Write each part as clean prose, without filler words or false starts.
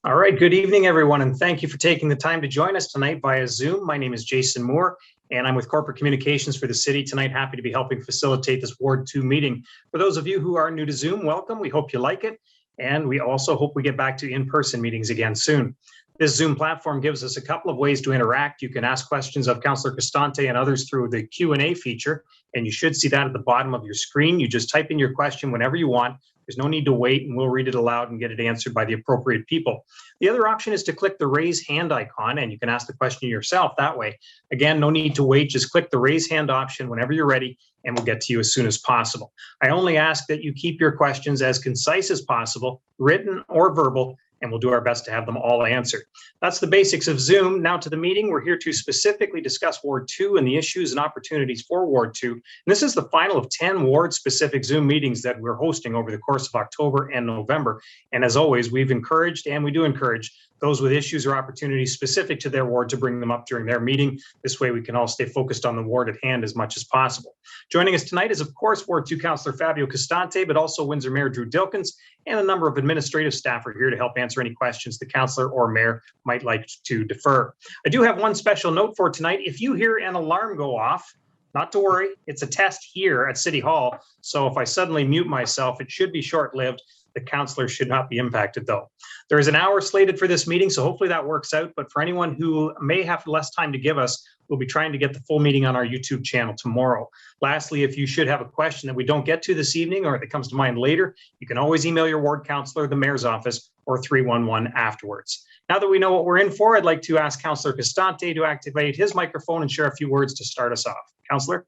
All right, good evening, everyone, and thank you for taking the time to join us tonight via Zoom. My name is Jason Moore, and I'm with Corporate Communications for the city tonight. Happy to be helping facilitate this Ward 2 meeting. For those of you who are new to Zoom, welcome. We hope you like it, and we also hope we get back to in-person meetings again soon. This Zoom platform gives us a couple of ways to interact. You can ask questions of Councillor Costante and others through the Q&A feature, and you should see that at the bottom of your screen. You just type in your question whenever you want. There's no need to wait, and we'll read it aloud and get it answered by the appropriate people. The other option is to click the raise hand icon, and you can ask the question yourself that way. Again, no need to wait. Just click the raise hand option whenever you're ready, and we'll get to you as soon as possible. I only ask that you keep your questions as concise as possible, written or verbal, and we'll do our best to have them all answered. That's the basics of Zoom. Now to the meeting. We're here to specifically discuss Ward 2 and the issues and opportunities for Ward 2. And this is the final of 10 ward-specific Zoom meetings that we're hosting over the course of October and November. And as always, we've encouraged, and we do encourage, those with issues or opportunities specific to their ward to bring them up during their meeting. This way we can all stay focused on the ward at hand as much as possible. Joining us tonight is, of course, Ward 2 Councillor Fabio Costante, but also Windsor Mayor Drew Dilkins, and a number of administrative staff are here to help answer any questions the councillor or mayor might like to defer. I do have one special note for tonight. If you hear an alarm go off, not to worry, it's a test here at City Hall. So if I suddenly mute myself, it should be short-lived. The councillor should not be impacted though. There is an hour slated for this meeting, so hopefully that works out. But for anyone who may have less time to give us, we'll be trying to get the full meeting on our YouTube channel tomorrow. Lastly, if you should have a question that we don't get to this evening or that comes to mind later, you can always email your ward councillor, the mayor's office, or 311 afterwards. Now that we know what we're in for, I'd like to ask Councillor Costante to activate his microphone and share a few words to start us off. Councillor.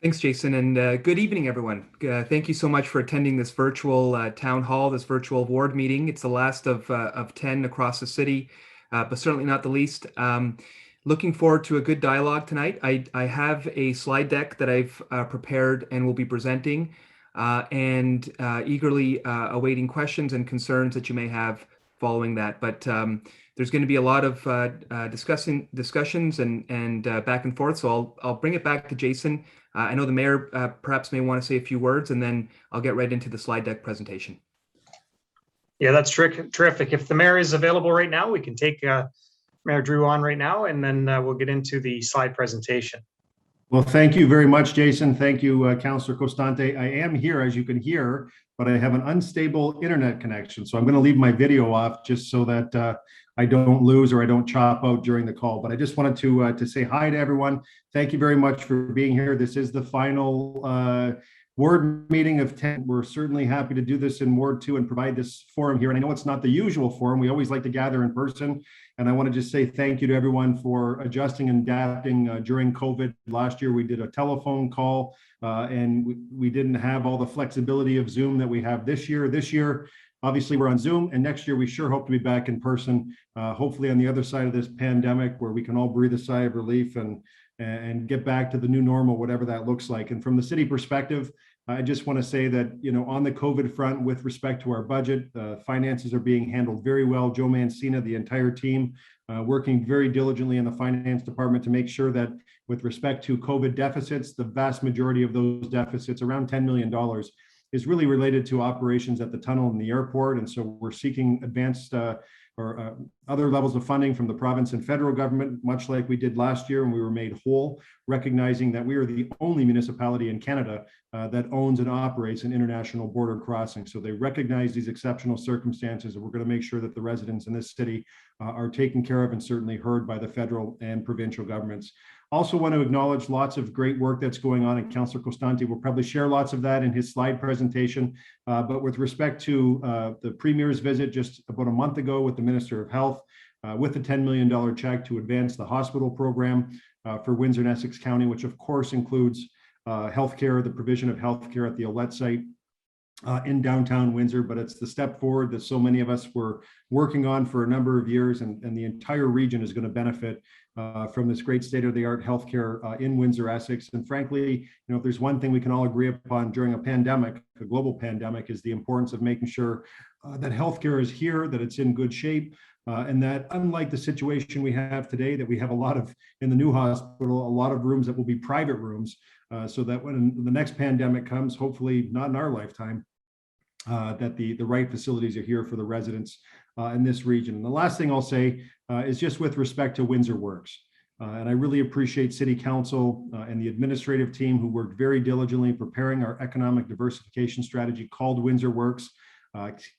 Thanks, Jason, and good evening, everyone. Thank you so much for attending this virtual town hall, this virtual ward meeting. It's the last of 10 across the city, but certainly not the least. Looking forward to a good dialogue tonight. I have a slide deck that I've prepared and will be presenting, and eagerly awaiting questions and concerns that you may have following that. But there's going to be a lot of discussions and back and forth, so I'll bring it back to Jason. I know the mayor perhaps may want to say a few words, and then I'll get right into the slide deck presentation. Yeah, that's terrific. If the mayor is available right now, we can take Mayor Drew on right now, and then we'll get into the slide presentation. Well, thank you very much, Jason. Thank you, Councillor Costante. I am here, as you can hear, but I have an unstable internet connection. So I'm going to leave my video off just so that I don't lose or I don't chop out during the call. But I just wanted to say hi to everyone. Thank you very much for being here. This is the final ward meeting of 10. We're certainly happy to do this in Ward 2 and provide this forum here. And I know it's not the usual forum. We always like to gather in person. And I want to just say thank you to everyone for adjusting and adapting during COVID. Last year, we did a telephone call and we didn't have all the flexibility of Zoom that we have this year. This year, obviously, we're on Zoom, and next year we sure hope to be back in person, hopefully on the other side of this pandemic where we can all breathe a sigh of relief and get back to the new normal, whatever that looks like. And from the city perspective, I just want to say that, you know, on the COVID front, with respect to our budget, finances are being handled very well. Joe Mancina, the entire team, working very diligently in the finance department to make sure that with respect to COVID deficits, the vast majority of those deficits, around $10 million, is really related to operations at the tunnel and the airport. And so we're seeking advanced or other levels of funding from the province and federal government, much like we did last year when we were made whole, recognizing that we are the only municipality in Canada that owns and operates an international border crossing. So they recognize these exceptional circumstances, and we're going to make sure that the residents in this city are taken care of and certainly heard by the federal and provincial governments. Also want to acknowledge lots of great work that's going on, and Councillor Costante will probably share lots of that in his slide presentation. But with respect to the Premier's visit just about a month ago with the Minister of Health, with the $10 million check to advance the hospital program for Windsor and Essex County, which of course includes healthcare, the provision of healthcare at the Olette site in downtown Windsor, but it's the step forward that so many of us were working on for a number of years, and the entire region is going to benefit from this great state-of-the-art healthcare in Windsor, Essex. And frankly, you know, if there's one thing we can all agree upon during a pandemic, a global pandemic, is the importance of making sure that healthcare is here, that it's in good shape, and that unlike the situation we have today, that we have a lot of, in the new hospital, a lot of rooms that will be private rooms, so that when the next pandemic comes, hopefully not in our lifetime, that the right facilities are here for the residents in this region. And the last thing I'll say is just with respect to Windsor Works. And I really appreciate City Council and the administrative team who worked very diligently preparing our economic diversification strategy called Windsor Works.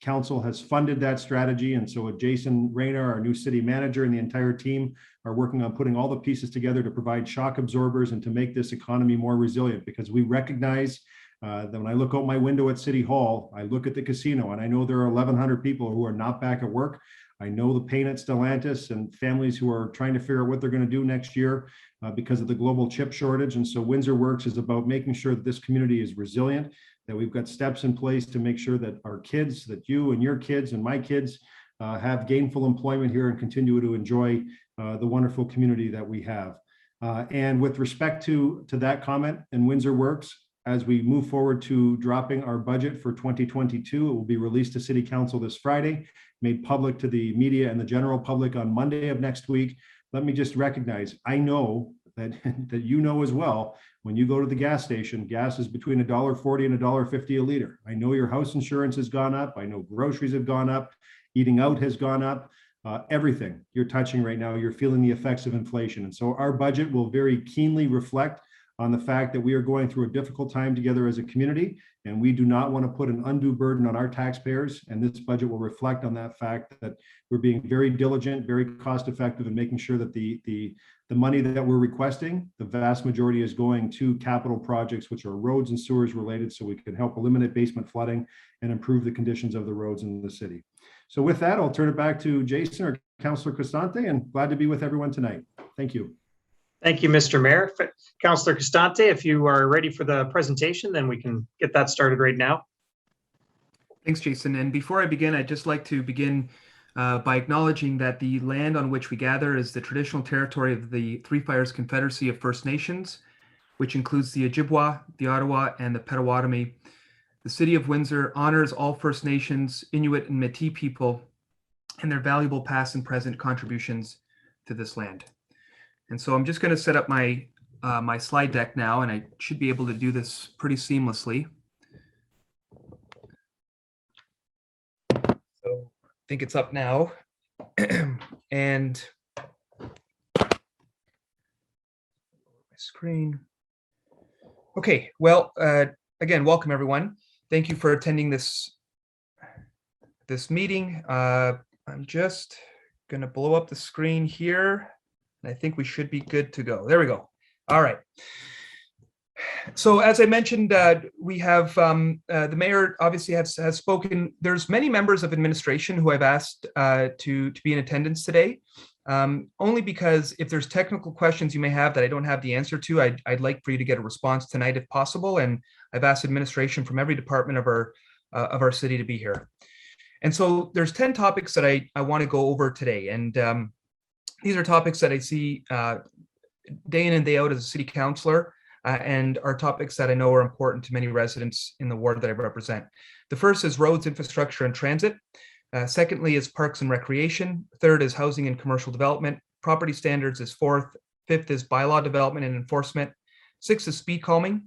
Council has funded that strategy, and so Jason Rayner, our new city manager, and the entire team are working on putting all the pieces together to provide shock absorbers and to make this economy more resilient, because we recognize that when I look out my window at City Hall, I look at the casino and I know there are 1,100 people who are not back at work. I know the pain at Stellantis and families who are trying to figure out what they're going to do next year because of the global chip shortage. And so Windsor Works is about making sure that this community is resilient, that we've got steps in place to make sure that our kids, that you and your kids and my kids have gainful employment here and continue to enjoy the wonderful community that we have. And with respect to that comment and Windsor Works, as we move forward to dropping our budget for 2022, it will be released to City Council this Friday, made public to the media and the general public on Monday of next week. Let me just recognize, I know that you know as well, when you go to the gas station, gas is between $1.40 and $1.50 a liter. I know your house insurance has gone up. I know groceries have gone up. Eating out has gone up. Everything you're touching right now, you're feeling the effects of inflation. And so our budget will very keenly reflect on the fact that we are going through a difficult time together as a community, and we do not want to put an undue burden on our taxpayers. And this budget will reflect on that fact that we're being very diligent, very cost effective in making sure that the money that we're requesting, the vast majority is going to capital projects, which are roads and sewers related, so we can help eliminate basement flooding and improve the conditions of the roads in the city. So with that, I'll turn it back to Jason or Councillor Costante, and glad to be with everyone tonight. Thank you. Thank you, Mr. Mayor. Councillor Costante, if you are ready for the presentation, then we can get that started right now. Thanks, Jason. And before I begin, I'd just like to begin by acknowledging that the land on which we gather is the traditional territory of the Three Fires Confederacy of First Nations, which includes the Ojibwa, the Ottawa, and the Potawatomi. The City of Windsor honors all First Nations, Inuit, and Métis people and their valuable past and present contributions to this land. And so I'm just going to set up my my slide deck now, and I should be able to do this pretty seamlessly. So I think it's up now. And my screen. Okay, well, again, welcome everyone. Thank you for attending this meeting. I'm just going to blow up the screen here. I think we should be good to go. There we go. All right. So as I mentioned, we have the mayor obviously has spoken. There's many members of administration who I've asked to be in attendance today, only because if there's technical questions you may have that I don't have the answer to, I'd like for you to get a response tonight if possible. And I've asked administration from every department of our city to be here. And so there's 10 topics that I want to go over today. And these are topics that I see day in and day out as a city councillor, and are topics that I know are important to many residents in the ward that I represent. The first is roads, infrastructure, and transit. Secondly is parks and recreation. Third is housing and commercial development. Property standards is fourth. Fifth is bylaw development and enforcement. Sixth is speed calming.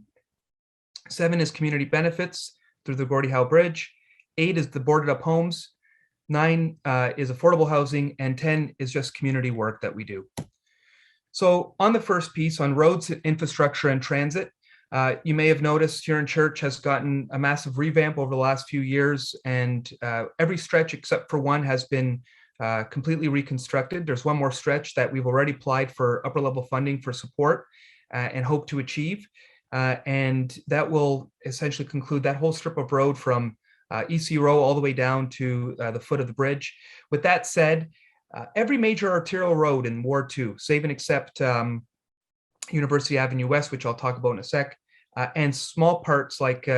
7 is community benefits through the Gordie Howe Bridge. 8 is the boarded up homes. 9 is affordable housing, and 10 is just community work that we do. So on the first piece on roads, infrastructure, and transit, you may have noticed Huron Church has gotten a massive revamp over the last few years, and every stretch except for one has been completely reconstructed. There's one more stretch that we've already applied for upper level funding for support and hope to achieve. And that will essentially conclude that whole strip of road from EC Row all the way down to the foot of the bridge. With that said, every major arterial road in Ward 2, save and except University Avenue West, which I'll talk about in a sec, and small parts like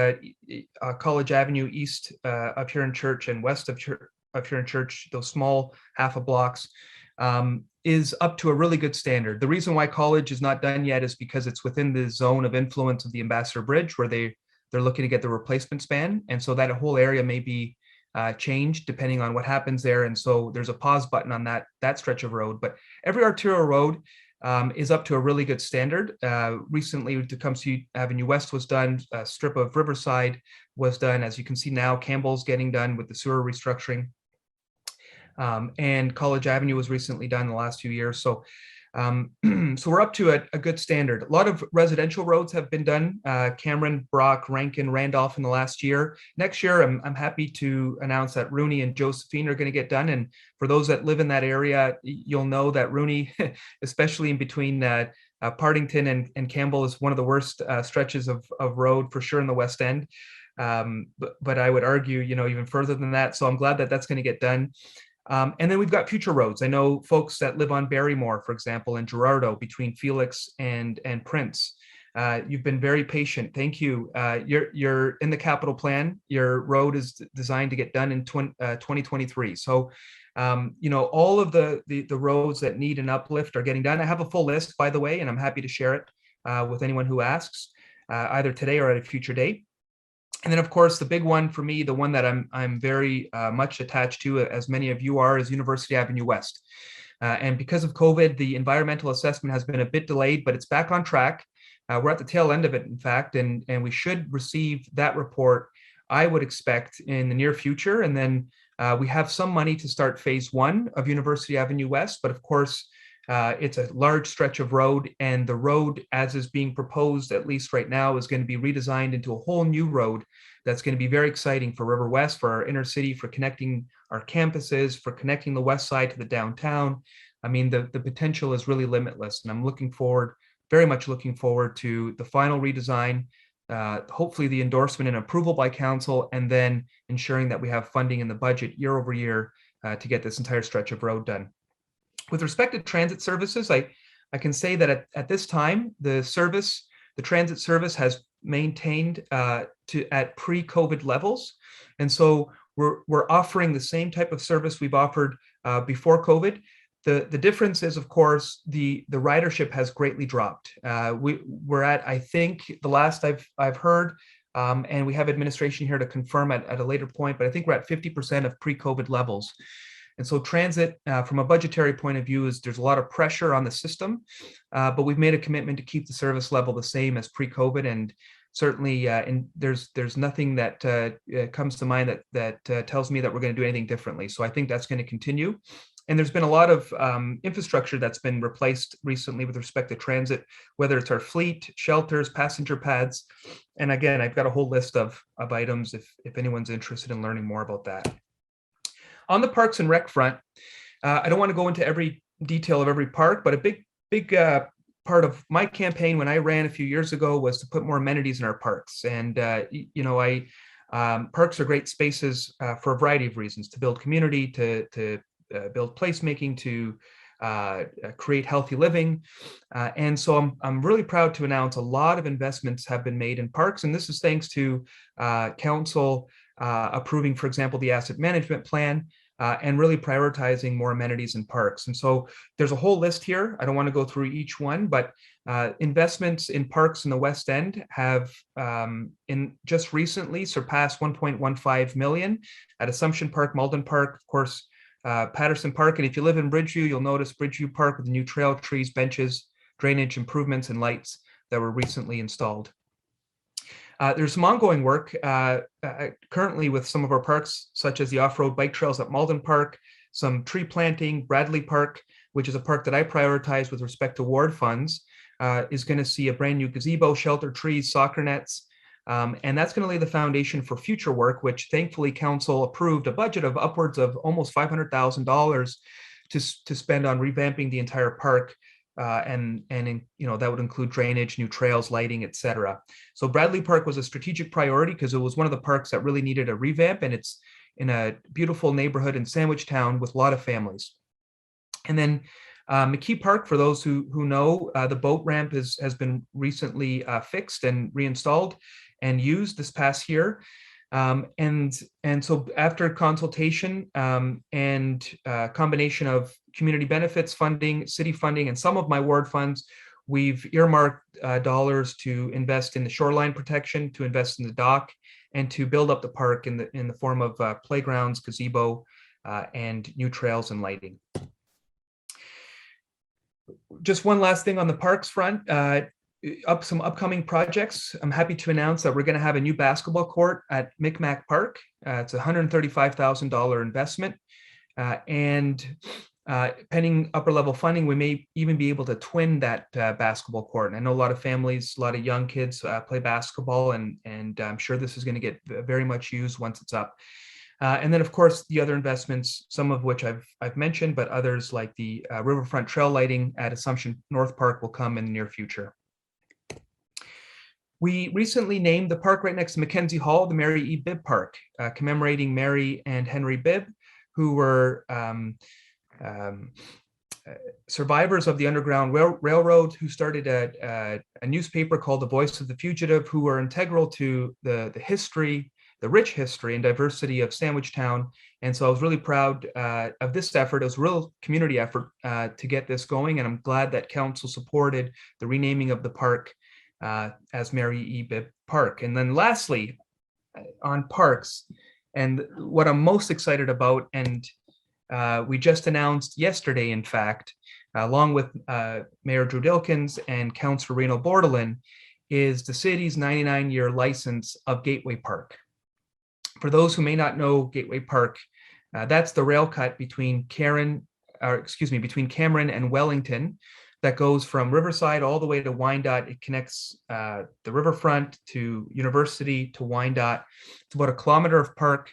College Avenue east of Huron Church and west of Huron Church, those small half a blocks, is up to a really good standard. The reason why College is not done yet is because it's within the zone of influence of the Ambassador Bridge, where they're looking to get the replacement span. And so that whole area may be changed depending on what happens there. And so there's a pause button on that stretch of road. But every arterial road is up to a really good standard. Recently, Tecumseh Avenue West was done. A strip of Riverside was done. As you can see now, Campbell's getting done with the sewer restructuring. and College Avenue was recently done in the last few years. So so we're up to a good standard. A lot of residential roads have been done, Cameron, Brock, Rankin, Randolph in the last year. Next year, I'm happy to announce that Rooney and Josephine are going to get done. And for those that live in that area, you'll know that Rooney, especially in between Partington and Campbell, is one of the worst stretches of road for sure in the West End. But I would argue, even further than that. So I'm glad that that's going to get done. And then we've got future roads. I know folks that live on Barrymore, for example, and Gerardo between Felix and Prince. You've been very patient. Thank you. You're in the capital plan. Your road is designed to get done in 2023. So, all of the roads that need an uplift are getting done. I have a full list, by the way, and I'm happy to share it with anyone who asks, either today or at a future date. And then, of course, the big one for me, the one that I'm very much attached to, as many of you are, is University Avenue West. And because of COVID, the environmental assessment has been a bit delayed, but it's back on track. We're at the tail end of it, in fact, and we should receive that report, I would expect, in the near future. And then we have some money to start phase 1 of University Avenue West, but of course, it's a large stretch of road, and the road, as is being proposed, at least right now, is going to be redesigned into a whole new road that's going to be very exciting for River West, for our inner city, for connecting our campuses, for connecting the west side to the downtown. I mean, the potential is really limitless, and I'm very much looking forward to the final redesign, hopefully the endorsement and approval by council, and then ensuring that we have funding in the budget year over year to get this entire stretch of road done. With respect to transit services, I can say that at this time, the transit service has maintained at pre-COVID levels. And so we're offering the same type of service we've offered before COVID. The difference is, of course, the ridership has greatly dropped. We're at, I think, the last I've heard, and we have administration here to confirm at a later point, but I think we're at 50% of pre-COVID levels. And so transit, from a budgetary point of view, there's a lot of pressure on the system, but we've made a commitment to keep the service level the same as pre-COVID. And certainly, there's nothing that comes to mind that tells me that we're going to do anything differently. So I think that's going to continue. And there's been a lot of infrastructure that's been replaced recently with respect to transit, whether it's our fleet, shelters, passenger pads. And again, I've got a whole list of items if anyone's interested in learning more about that. On the Parks and Rec front, I don't want to go into every detail of every park, but a big part of my campaign when I ran a few years ago was to put more amenities in our parks. And, parks are great spaces for a variety of reasons: to build community, to build placemaking, to create healthy living. And so I'm really proud to announce a lot of investments have been made in parks. And this is thanks to council approving, for example, the asset management plan, and really prioritizing more amenities in parks. And so there's a whole list here. I don't want to go through each one, but investments in parks in the West End have just recently surpassed 1.15 million at Assumption Park, Malden Park, of course, Patterson Park. And if you live in Bridgeview, you'll notice Bridgeview Park with the new trail, trees, benches, drainage improvements, and lights that were recently installed. There's some ongoing work currently with some of our parks, such as the off-road bike trails at Malden Park, some tree planting. Bradley Park, which is a park that I prioritize with respect to ward funds, is going to see a brand new gazebo, shelter trees, soccer nets, and that's going to lay the foundation for future work, which thankfully council approved a budget of upwards of almost $500,000 to spend on revamping the entire park. And that would include drainage, new trails, lighting, etc. So Bradley Park was a strategic priority because it was one of the parks that really needed a revamp, and it's in a beautiful neighborhood in Sandwich Town with a lot of families. And then McKee Park, for those who know, the boat ramp has been recently fixed and reinstalled and used this past year. And so after consultation and combination of community benefits funding, city funding, and some of my ward funds, we've earmarked dollars to invest in the shoreline protection, to invest in the dock, and to build up the park in the form of playgrounds, gazebo, and new trails and lighting. Just one last thing on the parks front. Some upcoming projects. I'm happy to announce that we're going to have a new basketball court at Micmac Park. It's a $135,000 investment. and pending upper level funding, we may even be able to twin that basketball court. And I know a lot of families, a lot of young kids play basketball, and I'm sure this is going to get very much used once it's up. And then, of course, the other investments, some of which I've mentioned, but others like the riverfront trail lighting at Assumption North Park will come in the near future. We recently named the park right next to Mckenzie Hall the Mary E. Bibb Park, commemorating Mary and Henry Bibb, who were survivors of the Underground Railroad, who started a newspaper called The Voice of the Fugitive, who were integral to the history, the rich history and diversity of Sandwichtown. And so I was really proud of this effort. It was a real community effort to get this going. And I'm glad that council supported the renaming of the park as Mary E. Bibb Park. And then lastly, on parks, and what I'm most excited about, and we just announced yesterday, in fact, along with Mayor Drew Dilkins and Councillor Reno Bordelin, is the city's 99-year license of Gateway Park. For those who may not know Gateway Park, that's the rail cut between Cameron and Wellington that goes from Riverside all the way to Wyandotte. It connects the riverfront to University to Wyandotte. It's about a kilometer of park.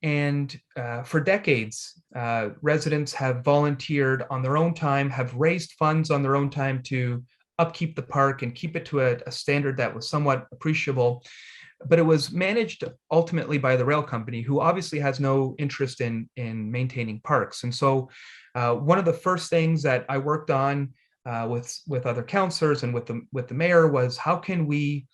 And for decades, residents have volunteered on their own time, have raised funds on their own time to upkeep the park and keep it to a standard that was somewhat appreciable. But it was managed ultimately by the rail company, who obviously has no interest in maintaining parks. And so one of the first things that I worked on with other councillors and with the mayor was, how can we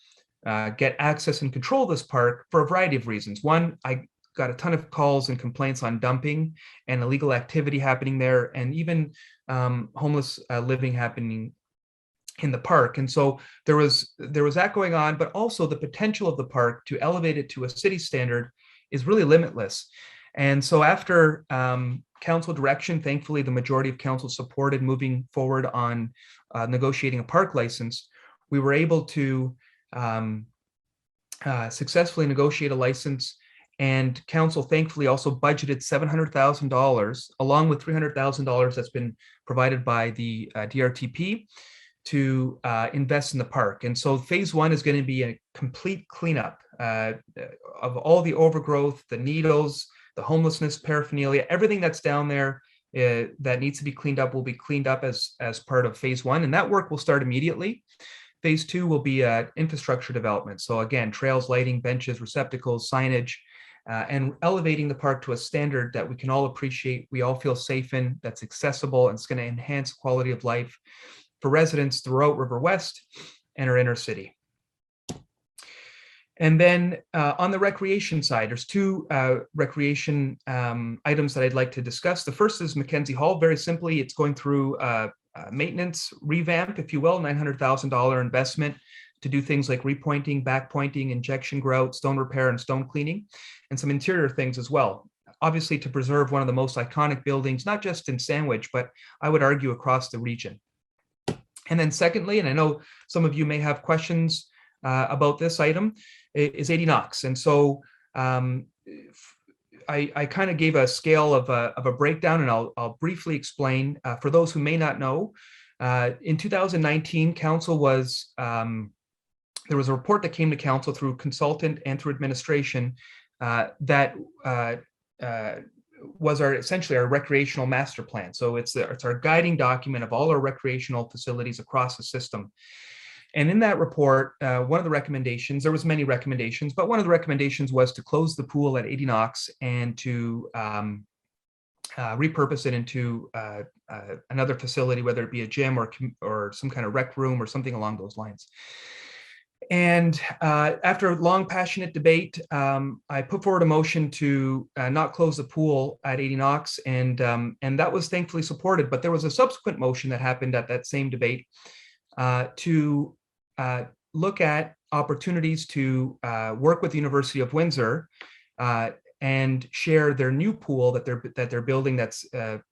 get access and control this park for a variety of reasons. One, I got a ton of calls and complaints on dumping and illegal activity happening there, and even homeless living happening in the park. And so there was that going on, but also the potential of the park to elevate it to a city standard is really limitless. And so after council direction, thankfully the majority of council supported moving forward on negotiating a park license, we were able to successfully negotiate a license. And council thankfully also budgeted $700,000 along with $300,000 that's been provided by the DRTP to invest in the park. And so phase one is going to be a complete cleanup of all the overgrowth, the needles, the homelessness paraphernalia, everything that's down there that needs to be cleaned up will be cleaned up as part of phase one. And that work will start immediately. Phase two will be infrastructure development. So again, trails, lighting, benches, receptacles, signage, and elevating the park to a standard that we can all appreciate, we all feel safe in, that's accessible, and it's going to enhance quality of life for residents throughout River West and our inner city. And then on the recreation side, there's two recreation items that I'd like to discuss. The first is Mckenzie Hall. Very simply, it's going through maintenance revamp, if you will, $900,000 investment to do things like repointing, backpointing, injection grout, stone repair, and stone cleaning, and some interior things as well. Obviously, to preserve one of the most iconic buildings, not just in Sandwich, but I would argue across the region. And then secondly, and I know some of you may have questions about this item, is 80 Knox. And so I kind of gave a scale of a breakdown, and I'll briefly explain. For those who may not know, in 2019, council was, there was a report that came to council through consultant and through administration that was essentially our recreational master plan. So it's our guiding document of all our recreational facilities across the system. And in that report, one of the recommendations, there was many recommendations, but one of the recommendations was to close the pool at 80 Knox and to repurpose it into another facility, whether it be a gym or some kind of rec room or something along those lines. And after a long, passionate debate, I put forward a motion to not close the pool at 80 Knox, and that was thankfully supported. But there was a subsequent motion that happened at that same debate to look at opportunities to work with the University of Windsor and share their new pool that they're building that's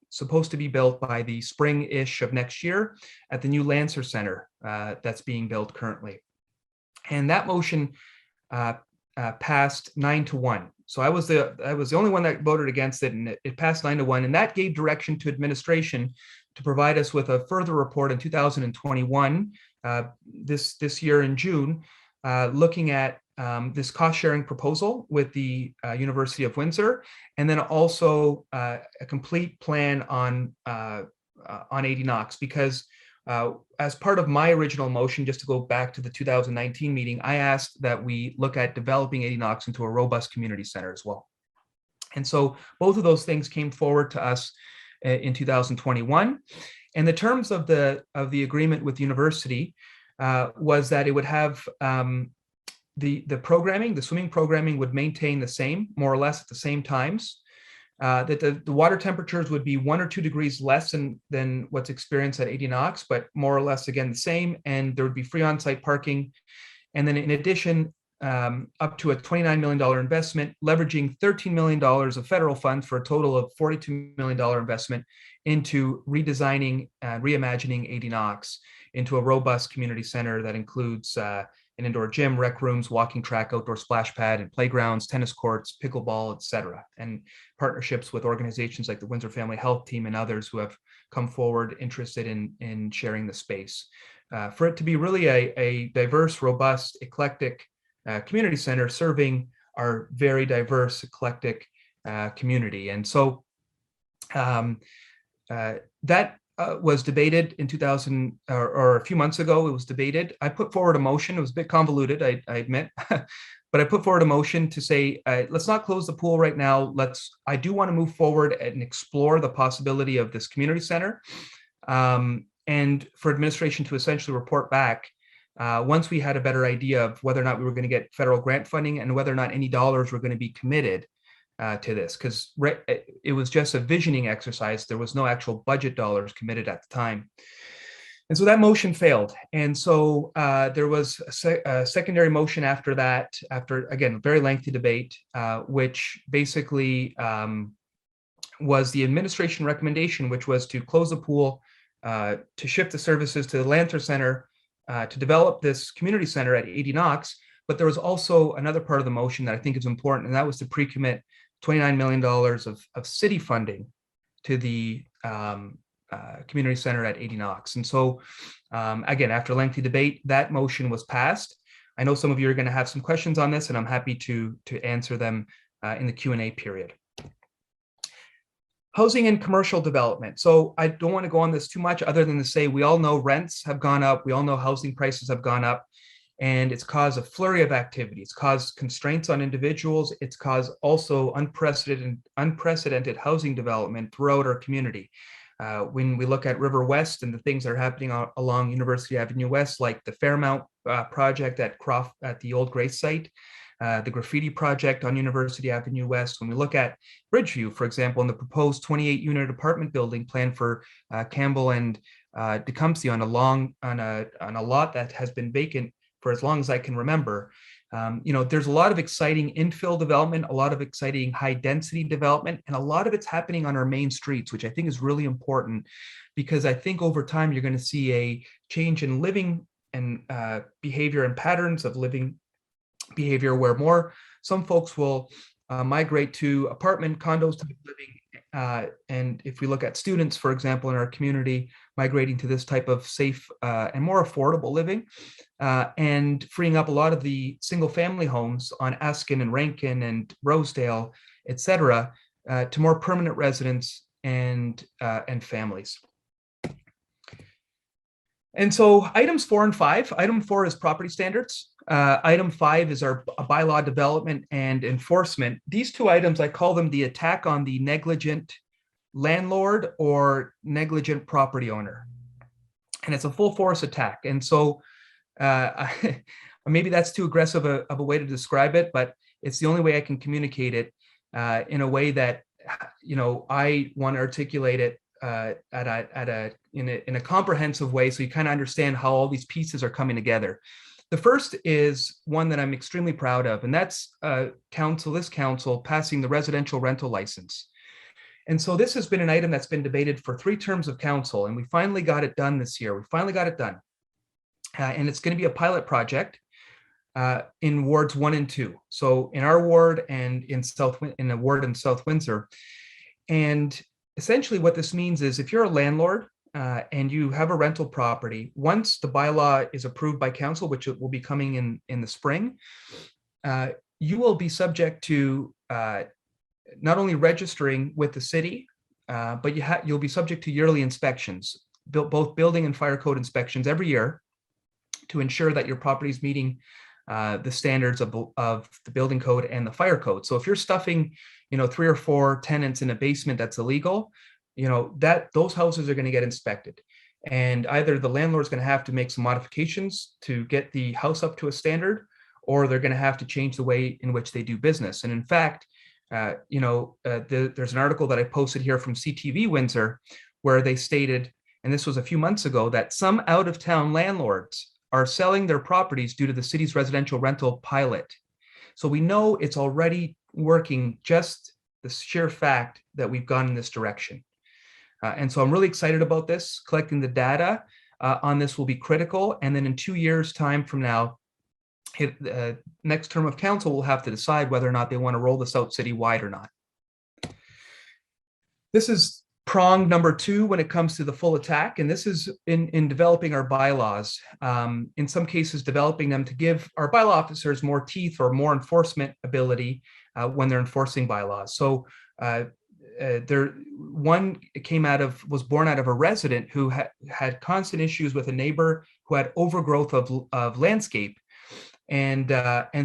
supposed to be built by the spring-ish of next year at the new Lancer Center that's being built currently. And that motion passed 9-1. So I was the only one that voted against it, and it passed 9-1, and that gave direction to administration to provide us with a further report in 2021, this year in June, looking at this cost-sharing proposal with the University of Windsor, and then also a complete plan on 80 Knox, because as part of my original motion, just to go back to the 2019 meeting, I asked that we look at developing 80 Knox into a robust community center as well. And so both of those things came forward to us in 2021. And the terms of the agreement with the university was that it would have the programming, the swimming programming would maintain the same, more or less at the same times. That the water temperatures would be 1 or 2 degrees less than what's experienced at 80 Knox, but more or less again the same. And there would be free on-site parking. And then in addition, up to a $29 million investment, leveraging $13 million of federal funds for a total of $42 million investment into redesigning and reimagining 80 Knox into a robust community center that includes an indoor gym, rec rooms, walking track, outdoor splash pad, and playgrounds, tennis courts, pickleball, etc., and partnerships with organizations like the Windsor Family Health Team and others who have come forward interested in sharing the space. For it to be really a diverse, robust, eclectic community center serving our very diverse, eclectic community. And so that was debated in 2000 or a few months ago. It was debated. I put forward a motion. It was a bit convoluted, I admit, but I put forward a motion to say, let's not close the pool right now. I do want to move forward and explore the possibility of this community center, and for administration to essentially report back once we had a better idea of whether or not we were going to get federal grant funding and whether or not any dollars were going to be committed to this, because it was just a visioning exercise. There was no actual budget dollars committed at the time. And so that motion failed. And so there was a secondary motion after that, after, again, very lengthy debate, which basically was the administration recommendation, which was to close the pool, to shift the services to the Lanther Center, to develop this community center at 80 Knox. But there was also another part of the motion that I think is important, and that was to pre-commit $29 million of city funding to the community center at 80 Knox. And so, again, after lengthy debate, that motion was passed. I know some of you are going to have some questions on this, and I'm happy to answer them in the Q&A period. Housing and commercial development. So I don't want to go on this too much other than to say we all know rents have gone up. We all know housing prices have gone up. And it's caused a flurry of activity. It's caused constraints on individuals. It's caused also unprecedented housing development throughout our community. When we look at River West and the things that are happening along University Avenue West, like the Fairmount project at the Old Grace site, the graffiti project on University Avenue West. When we look at Bridgeview, for example, and the proposed 28-unit apartment building planned for Campbell and Tecumseh on a lot that has been vacant for as long as I can remember. There's a lot of exciting infill development, a lot of exciting high density development, and a lot of it's happening on our main streets, which I think is really important, because I think over time you're going to see a change in living and behavior and patterns of living behavior, where some folks will migrate to apartment condos type living. And if we look at students, for example, in our community, migrating to this type of safe and more affordable living, and freeing up a lot of the single family homes on Askin and Rankin and Rosedale, et cetera, to more permanent residents and families. And so items 4 and 5, item 4 is property standards. Item 5 is our bylaw development and enforcement. These two items, I call them the attack on the negligent landlord or negligent property owner. And it's a full force attack. And so maybe that's too aggressive of a way to describe it, but it's the only way I can communicate it in a way that, I want to articulate it in a comprehensive way, so you kind of understand how all these pieces are coming together. The first is one that I'm extremely proud of, and that's this council passing the residential rental license. And so this has been an item that's been debated for 3 terms of council, and we finally got it done this year. We finally got it done. And it's going to be a pilot project in wards 1 and 2. So in our ward and in a ward in South Windsor. And essentially what this means is if you're a landlord and you have a rental property, once the bylaw is approved by council, which it will be coming in the spring, you will be subject to not only registering with the city, but you'll be subject to yearly inspections, both building and fire code inspections every year, to ensure that your property is meeting the standards of the building code and the fire code. So if you're stuffing, 3 or 4 tenants in a basement that's illegal, those houses are going to get inspected. And either the landlord's going to have to make some modifications to get the house up to a standard, or they're going to have to change the way in which they do business. And in fact, there's an article that I posted here from CTV Windsor where they stated, and this was a few months ago, that some out-of-town landlords are selling their properties due to the city's residential rental pilot. So we know it's already working, just the sheer fact that we've gone in this direction. And so I'm really excited about this. Collecting the data on this will be critical. And then in 2 years' time from now, next term of council will have to decide whether or not they want to roll this out citywide or not. This is prong number 2 when it comes to the full attack, and this is in developing our bylaws. In some cases, developing them to give our bylaw officers more teeth or more enforcement ability when they're enforcing bylaws. So one was born out of a resident who had constant issues with a neighbor who had overgrowth of landscape. And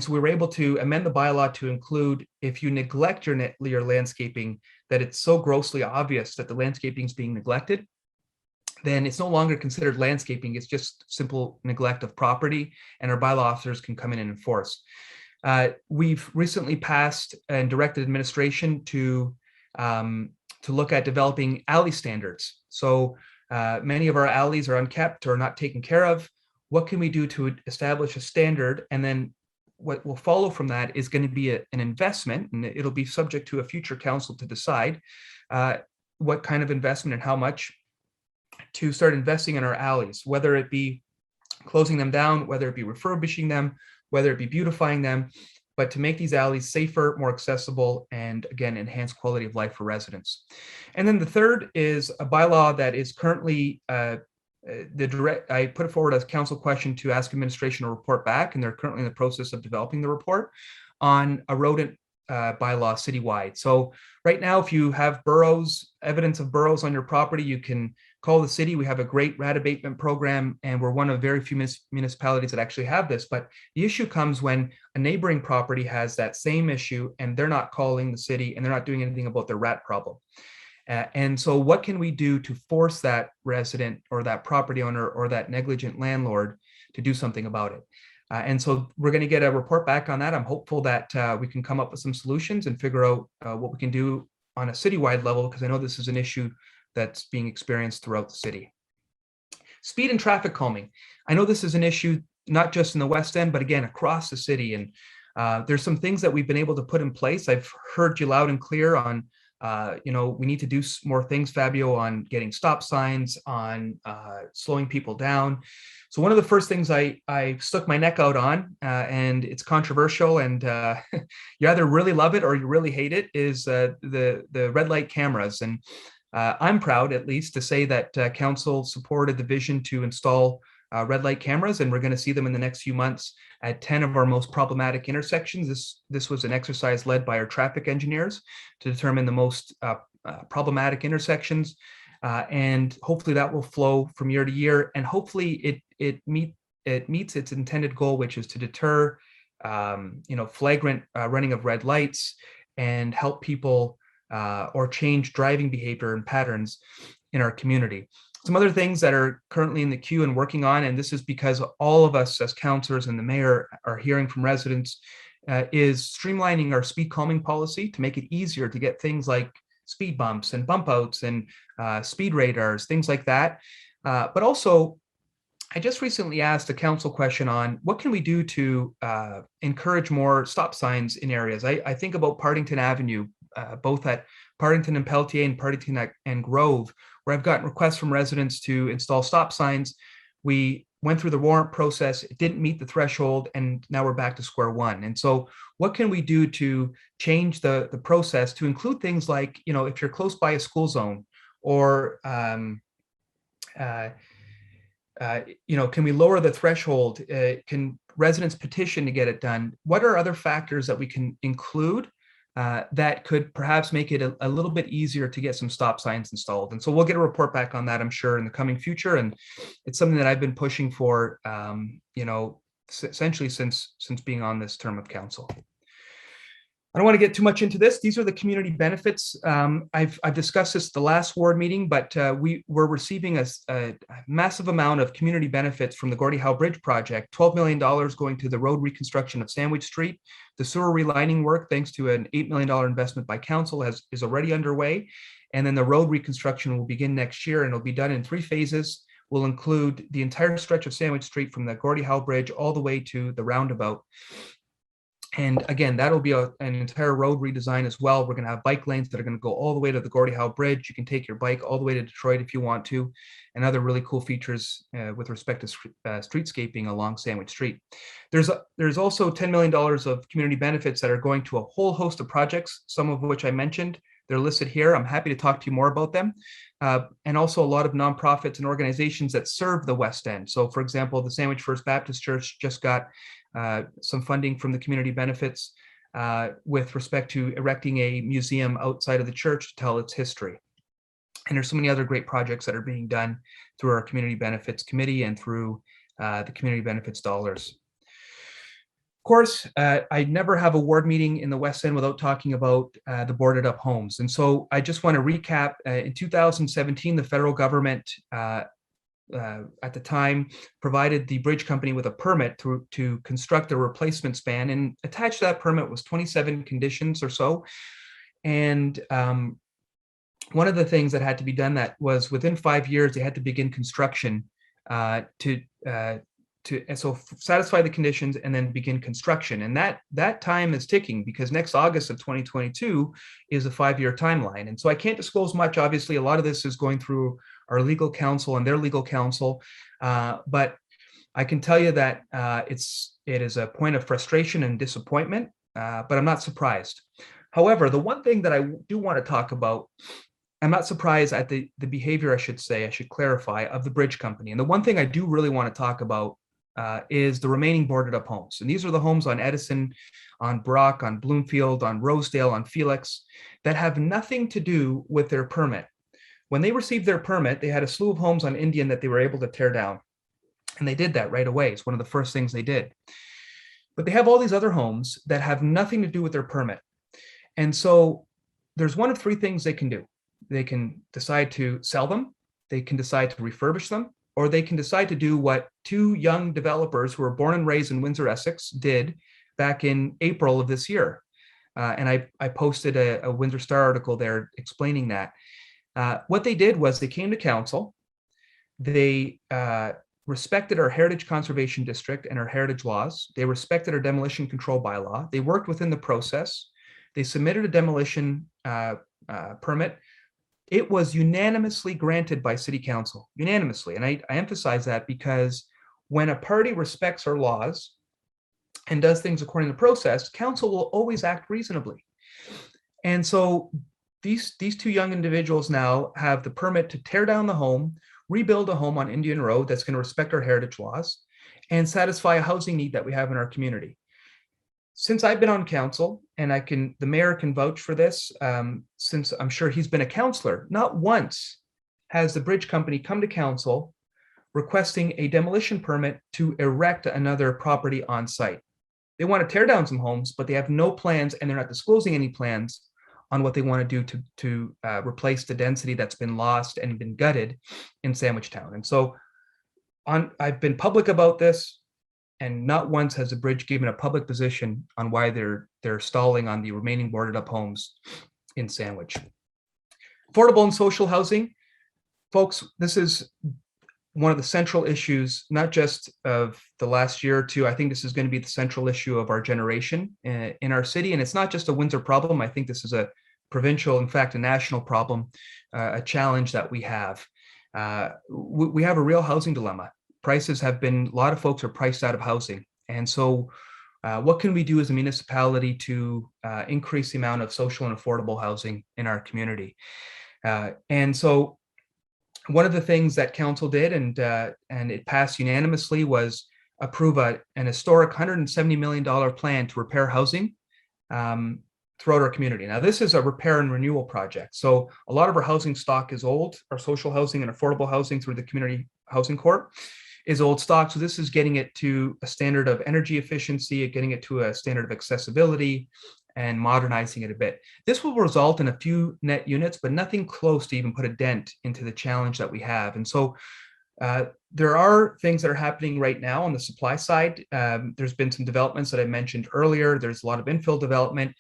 so we were able to amend the bylaw to include, if you neglect your landscaping, that it's so grossly obvious that the landscaping is being neglected, then it's no longer considered landscaping. It's just simple neglect of property, and our bylaw officers can come in and enforce. We've recently passed and directed administration to look at developing alley standards. So many of our alleys are unkept or not taken care of. What can we do to establish a standard? And then what will follow from that is going to be an investment, and it'll be subject to a future council to decide what kind of investment and how much to start investing in our alleys, whether it be closing them down, whether it be refurbishing them, whether it be beautifying them, but to make these alleys safer, more accessible, and again, enhance quality of life for residents. And then the third is a bylaw that is currently I put it forward as council question to ask administration to report back, and they're currently in the process of developing the report on a rodent bylaw citywide. So right now, if you have evidence of burrows on your property, you can call the city. We have a great rat abatement program, and we're one of very few municipalities that actually have this. But the issue comes when a neighboring property has that same issue, and they're not calling the city, and they're not doing anything about their rat problem. And so what can we do to force that resident or that property owner or that negligent landlord to do something about it? And so we're going to get a report back on that. I'm hopeful that we can come up with some solutions and figure out what we can do on a citywide level, because I know this is an issue that's being experienced throughout the city. Speed and traffic calming. I know this is an issue not just in the West End, but again, across the city. And there's some things that we've been able to put in place. I've heard you loud and clear on we need to do more things, Fabio, on getting stop signs, on slowing people down. So one of the first things I stuck my neck out on, and it's controversial, and you either really love it or you really hate it, is the red light cameras. And I'm proud, at least, to say that council supported the vision to install red light cameras, and we're going to see them in the next few months at 10 of our most problematic intersections. This was an exercise led by our traffic engineers to determine the most problematic intersections, and hopefully that will flow from year to year, and hopefully it meets its intended goal, which is to deter flagrant running of red lights and help people or change driving behavior and patterns in our community. Some other things that are currently in the queue and working on, and this is because all of us as councillors and the mayor are hearing from residents, is streamlining our speed calming policy to make it easier to get things like speed bumps and bump outs and speed radars, things like that. But also, I just recently asked a council question on what can we do to encourage more stop signs in areas. I think about Partington Avenue, both at Partington and Pelletier and Partington and Grove, where I've gotten requests from residents to install stop signs. We went through the warrant process, it didn't meet the threshold, and now we're back to square one. And so what can we do to change the process to include things like, if you're close by a school zone, or can we lower the threshold? Can residents petition to get it done? What are other factors that we can include that could perhaps make it a little bit easier to get some stop signs installed? And so we'll get a report back on that, I'm sure, in the coming future. And it's something that I've been pushing for, essentially since being on this term of council. I don't want to get too much into this. These are the community benefits. I've discussed this at the last ward meeting, but we're receiving a massive amount of community benefits from the Gordie Howe Bridge project. $12 million going to the road reconstruction of Sandwich Street. The sewer relining work, thanks to an $8 million investment by council, is already underway. And then the road reconstruction will begin next year, and it'll be done in 3 phases. Will include the entire stretch of Sandwich Street from the Gordie Howe Bridge all the way to the roundabout. And again, that'll be an entire road redesign as well. We're going to have bike lanes that are going to go all the way to the Gordie Howe Bridge. You can take your bike all the way to Detroit if you want to, and other really cool features with respect to streetscaping along Sandwich Street. There's also $10 million of community benefits that are going to a whole host of projects, some of which I mentioned. They're listed here. I'm happy to talk to you more about them. And also a lot of nonprofits and organizations that serve the West End. So for example, the Sandwich First Baptist Church just got some funding from the community benefits with respect to erecting a museum outside of the church to tell its history. And there's so many other great projects that are being done through our community benefits committee and through the community benefits dollars. Of course, I never have a ward meeting in the West End without talking about the boarded up homes. And so I just want to recap. In 2017, the federal government at the time provided the bridge company with a permit to construct a replacement span, and attached to that permit was 27 conditions or so. And one of the things that had to be done that was within 5 years, they had to begin construction so satisfy the conditions and then begin construction. And that time is ticking, because next August of 2022 is a 5-year timeline. And so I can't disclose much. Obviously, a lot of this is going through our legal counsel and their legal counsel. But I can tell you that it is a point of frustration and disappointment, but I'm not surprised. However, the one thing that I do want to talk about, I'm not surprised at the behavior, I should clarify, of the bridge company. And the one thing I do really want to talk about is the remaining boarded up homes. And these are the homes on Edison, on Brock, on Bloomfield, on Rosedale, on Felix, that have nothing to do with their permit. When they received their permit, they had a slew of homes on Indian that they were able to tear down. And they did that right away. It's one of the first things they did. But they have all these other homes that have nothing to do with their permit. And so there's one of 3 things they can do. They can decide to sell them, they can decide to refurbish them, or they can decide to do what 2 young developers who were born and raised in Windsor, Essex did back in April of this year. And I posted a Windsor Star article there explaining that. What they did was they came to council, they respected our Heritage Conservation District and our heritage laws, they respected our demolition control bylaw, they worked within the process, they submitted a demolition permit. It was unanimously granted by City Council, unanimously. And I emphasize that because when a party respects our laws and does things according to process, council will always act reasonably. And so these 2 young individuals now have the permit to tear down the home, rebuild a home on Indian Road that's going to respect our heritage laws and satisfy a housing need that we have in our community. Since I've been on council, and the mayor can vouch for this, since I'm sure he's been a councillor, not once has the bridge company come to council requesting a demolition permit to erect another property on site. They want to tear down some homes, but they have no plans, and they're not disclosing any plans on what they want to do to replace the density that's been lost and been gutted in Sandwich Town. And so I've been public about this, and not once has the bridge given a public position on why they're stalling on the remaining boarded up homes in Sandwich. Affordable and social housing, folks, this is one of the central issues, not just of the last year or 2. I think this is going to be the central issue of our generation in our city. And it's not just a Windsor problem. I think this is a provincial, in fact, a national problem, a challenge that we have. We have a real housing dilemma. a lot of folks are priced out of housing. And so what can we do as a municipality to increase the amount of social and affordable housing in our community? And so one of the things that council did, and it passed unanimously, was approve an historic $170 million plan to repair housing throughout our community. Now, this is a repair and renewal project. So a lot of our housing stock is old. Our social housing and affordable housing through the Community Housing Corp is old stock. So this is getting it to a standard of energy efficiency, getting it to a standard of accessibility, and modernizing it a bit. This will result in a few net units, but nothing close to even put a dent into the challenge that we have. And so there are things that are happening right now on the supply side. There's been some developments that I mentioned earlier. There's a lot of infill development.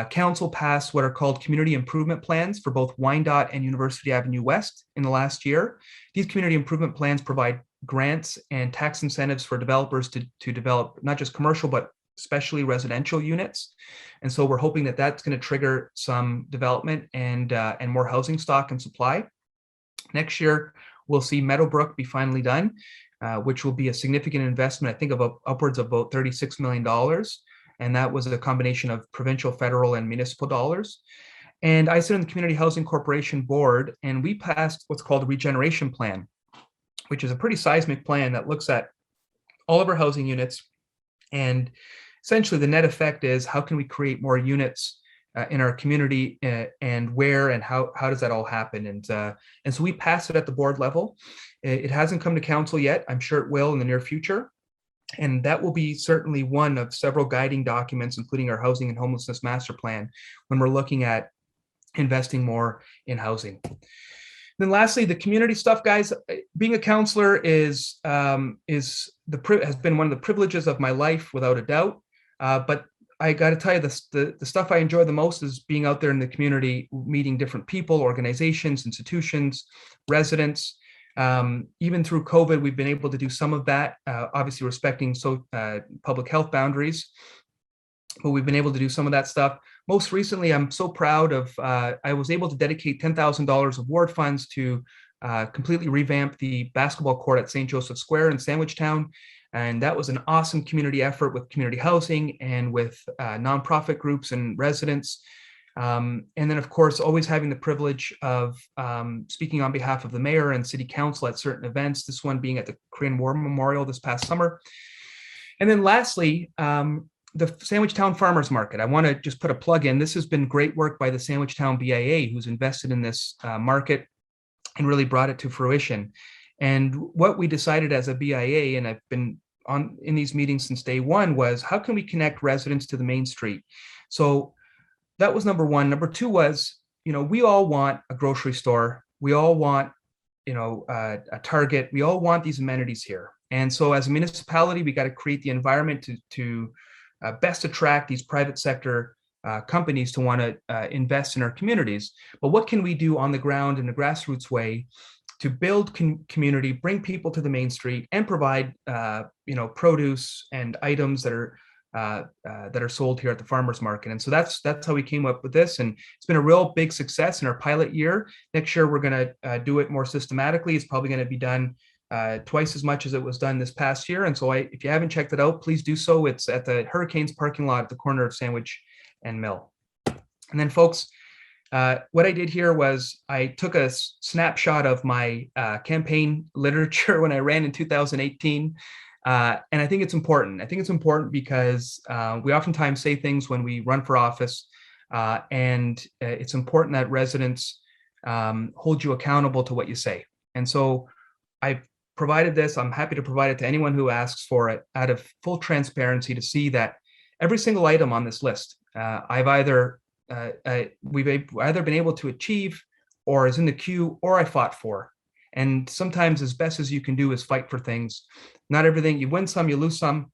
Council passed what are called community improvement plans for both Wyandotte and University Avenue West in the last year. These community improvement plans provide grants and tax incentives for developers to develop not just commercial, but especially residential units. And so we're hoping that that's going to trigger some development and more housing stock and supply. Next year, we'll see Meadowbrook be finally done, which will be a significant investment, I think, of upwards of about $36 million. And that was a combination of provincial, federal, and municipal dollars. And I sit on the Community Housing Corporation board, and we passed what's called a Regeneration Plan, which is a pretty seismic plan that looks at all of our housing units. And essentially the net effect is, how can we create more units in our community, and where and how does that all happen? And so we passed it at the board level. It hasn't come to council yet. I'm sure it will in the near future. And that will be certainly one of several guiding documents, including our housing and homelessness master plan, when we're looking at investing more in housing. Then lastly, the community stuff, guys. Being a councillor has been one of the privileges of my life, without a doubt. But I got to tell you, the stuff I enjoy the most is being out there in the community, meeting different people, organizations, institutions, residents. Even through COVID, we've been able to do some of that, obviously respecting public health boundaries, but we've been able to do some of that stuff. Most recently, I'm so proud of, I was able to dedicate $10,000 of ward funds to completely revamp the basketball court at St. Joseph Square in Sandwichtown. And that was an awesome community effort with community housing and with nonprofit groups and residents. And then, of course, always having the privilege of speaking on behalf of the mayor and city council at certain events, this one being at the Korean War Memorial this past summer. And then lastly, the Sandwichtown Farmers Market. I want to just put a plug in. This has been great work by the Sandwichtown BIA, who's invested in this market and really brought it to fruition. And what we decided as a BIA, and I've been in these meetings since day one, was how can we connect residents to the main street? So that was number one. Number two was, we all want a grocery store. We all want, a Target. We all want these amenities here. And so as a municipality, we got to create the environment to best attract these private sector companies to want to invest in our communities. But what can we do on the ground in a grassroots way to build community, bring people to the main street, and provide produce and items that are sold here at the farmers market? And so that's how we came up with this, and it's been a real big success in our pilot year. Next year we're going to do it more systematically. It's probably going to be done twice as much as it was done this past year. And so if you haven't checked it out, please do so. It's at the Hurricanes parking lot at the corner of Sandwich and Mill. And then, folks, what I did here was I took a snapshot of my campaign literature when I ran in 2018. And I think it's important. I think it's important because we oftentimes say things when we run for office, and it's important that residents hold you accountable to what you say. And so I've provided this. I'm happy to provide it to anyone who asks for it, out of full transparency, to see that every single item on this list, we've either been able to achieve, or is in the queue, or I fought for. And sometimes, as best as you can do, is fight for things. Not everything, you win some, you lose some,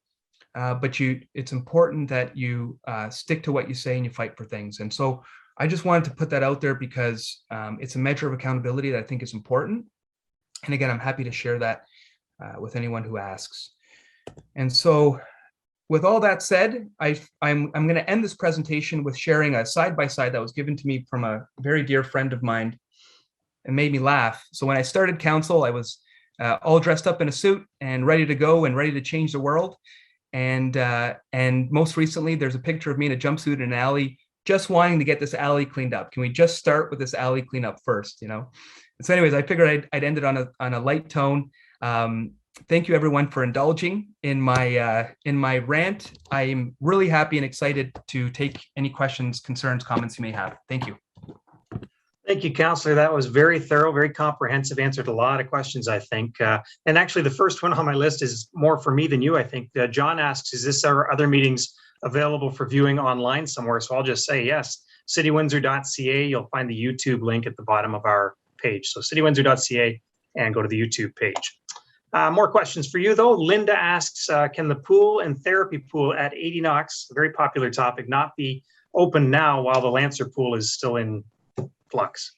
but it's important that you stick to what you say and you fight for things. And so I just wanted to put that out there because it's a measure of accountability that I think is important. And again, I'm happy to share that with anyone who asks. And so, with all that said, I'm going to end this presentation with sharing a side-by-side that was given to me from a very dear friend of mine and made me laugh. So when I started council, I was all dressed up in a suit and ready to go and ready to change the world. And most recently, there's a picture of me in a jumpsuit in an alley, just wanting to get this alley cleaned up. Can we just start with this alley cleanup first, And so anyways, I figured I'd end it on a light tone. Thank you everyone for indulging in my rant. I'm really happy and excited to take any questions, concerns, comments you may have. Thank you. Thank you, Councillor. That was very thorough, very comprehensive, answered a lot of questions, I think. And actually, the first one on my list is more for me than you, I think. John asks, is this our other meetings available for viewing online somewhere? So I'll just say yes. citywindsor.ca, you'll find the YouTube link at the bottom of our page. So citywindsor.ca and go to the YouTube page. More questions for you, though. Linda asks, can the pool and therapy pool at 80 Knox, a very popular topic, not be open now while the Lancer pool is still in flux?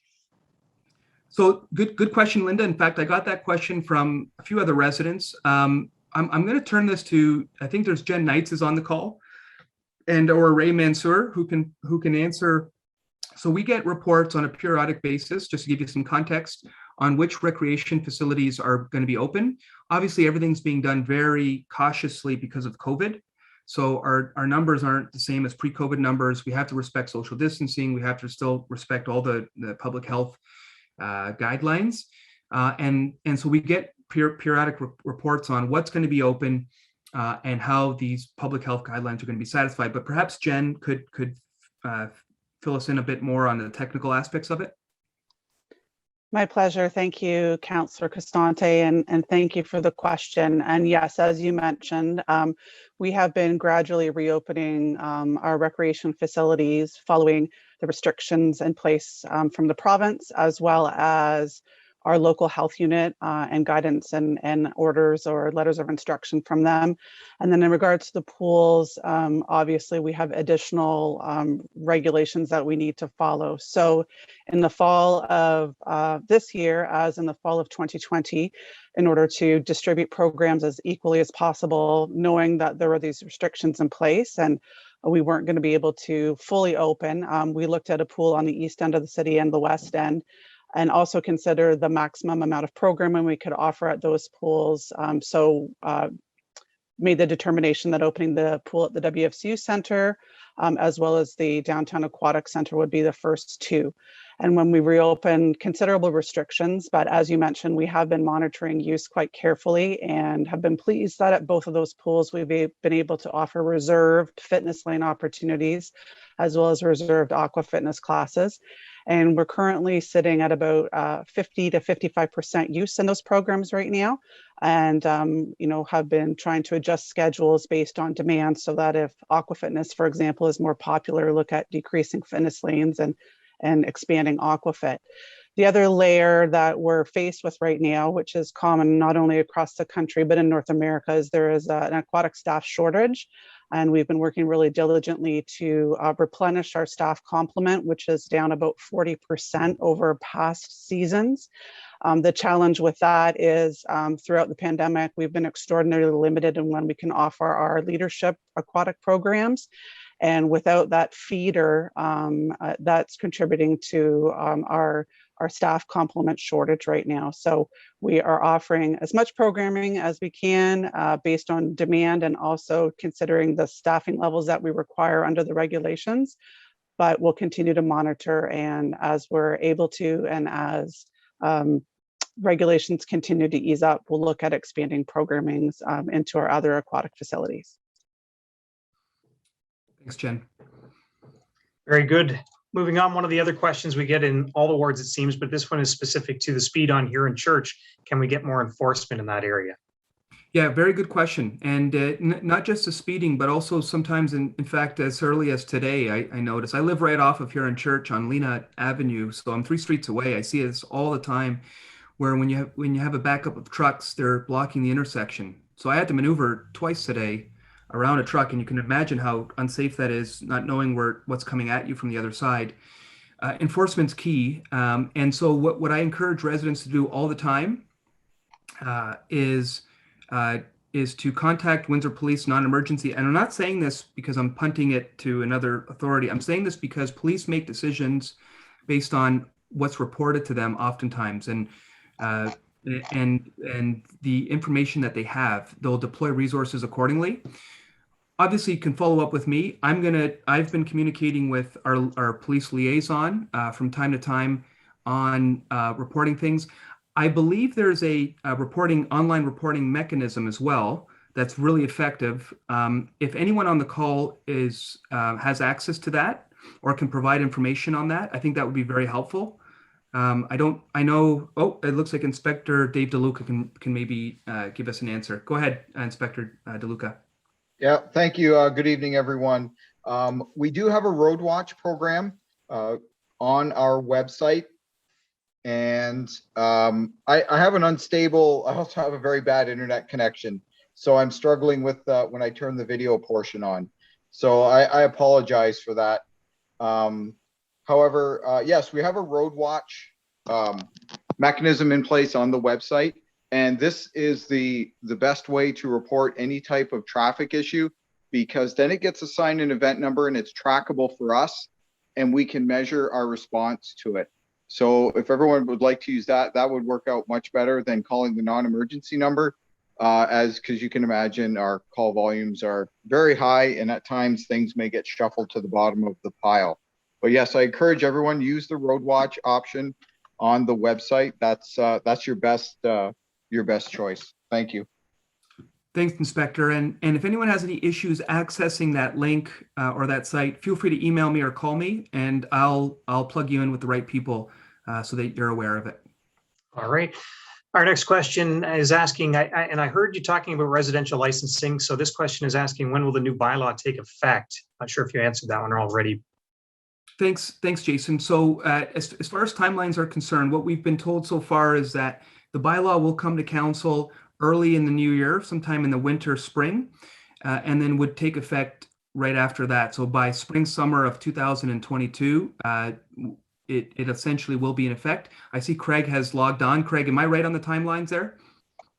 So good question, Linda. In fact, I got that question from a few other residents. I'm going to turn this to, I think there's Jen Knights is on the call, or Ray Mansour who can answer. So we get reports on a periodic basis, just to give you some context, on which recreation facilities are going to be open. Obviously, everything's being done very cautiously because of COVID. So our numbers aren't the same as pre-COVID numbers. We have to respect social distancing. We have to still respect all the public health guidelines. And so we get periodic reports on what's going to be open and how these public health guidelines are going to be satisfied. But perhaps Jen could fill us in a bit more on the technical aspects of it. My pleasure. Thank you, Councillor Costante, and thank you for the question. And yes, as you mentioned, we have been gradually reopening our recreation facilities following the restrictions in place from the province, as well as our local health unit and guidance and orders or letters of instruction from them. And then in regards to the pools, obviously we have additional regulations that we need to follow. So in the fall of this year, as in the fall of 2020, in order to distribute programs as equally as possible, knowing that there were these restrictions in place and we weren't going to be able to fully open, we looked at a pool on the east end of the city and the west end, and also consider the maximum amount of programming we could offer at those pools. Made the determination that opening the pool at the WFCU Center, as well as the Downtown Aquatic Center would be the first two. And when we reopened, considerable restrictions, but as you mentioned, we have been monitoring use quite carefully and have been pleased that at both of those pools, we've been able to offer reserved fitness lane opportunities, as well as reserved aqua fitness classes. And we're currently sitting at about 50 to 55% use in those programs right now. And, have been trying to adjust schedules based on demand so that if aqua fitness, for example, is more popular, look at decreasing fitness lanes and expanding aquafit. The other layer that we're faced with right now, which is common not only across the country, but in North America, is there is an aquatic staff shortage. And we've been working really diligently to replenish our staff complement, which is down about 40% over past seasons. The challenge with that is throughout the pandemic, we've been extraordinarily limited in when we can offer our leadership aquatic programs. And without that feeder, that's contributing to our staff complement shortage right now. So we are offering as much programming as we can based on demand and also considering the staffing levels that we require under the regulations. But we'll continue to monitor, and as we're able to, and as regulations continue to ease up, we'll look at expanding programming into our other aquatic facilities. Thanks, Jen. Very good. Moving on, one of the other questions we get in all the wards, it seems, but this one is specific to the speed on here in Church. Can we get more enforcement in that area? Yeah, very good question. And not just the speeding, but also sometimes, in fact, as early as today, I noticed. I live right off of here in Church on Lena Avenue, so I'm 3 streets away. I see this all the time, where when you have a backup of trucks, they're blocking the intersection. So I had to maneuver twice today around a truck, and you can imagine how unsafe that is, not knowing what's coming at you from the other side. Enforcement's key, and so what I encourage residents to do all the time is to contact Windsor Police non-emergency. And I'm not saying this because I'm punting it to another authority. I'm saying this because police make decisions based on what's reported to them oftentimes. And and the information that they have, they'll deploy resources accordingly. Obviously, you can follow up with me. I've been communicating with our police liaison from time to time on reporting things. I believe there's a online reporting mechanism as well that's really effective. If anyone on the call has access to that or can provide information on that, I think that would be very helpful. I know, it looks like Inspector Dave DeLuca can maybe give us an answer. Go ahead, Inspector DeLuca. Yeah, thank you. Good evening, everyone. We do have a road watch program on our website. And I have an unstable, I also have a very bad internet connection. So I'm struggling with when I turn the video portion on. So I apologize for that. However, yes, we have a road watch mechanism in place on the website. And this is the best way to report any type of traffic issue, because then it gets assigned an event number and it's trackable for us, and we can measure our response to it. So if everyone would like to use that, that would work out much better than calling the non-emergency number, because you can imagine our call volumes are very high, and at times things may get shuffled to the bottom of the pile. But yes, I encourage everyone to use the road watch option on the website. That's your best choice. Thank you. Thanks, Inspector. And if anyone has any issues accessing that link or that site, feel free to email me or call me, and I'll plug you in with the right people so that you're aware of it. All right. Our next question is asking, and I heard you talking about residential licensing. So this question is asking, when will the new bylaw take effect? Not sure if you answered that one already. Thanks, Jason. So as far as timelines are concerned, what we've been told so far is that the bylaw will come to council early in the new year, sometime in the winter, spring, and then would take effect right after that. So by spring, summer of 2022, it essentially will be in effect. I see Craig has logged on. Craig, am I right on the timelines there?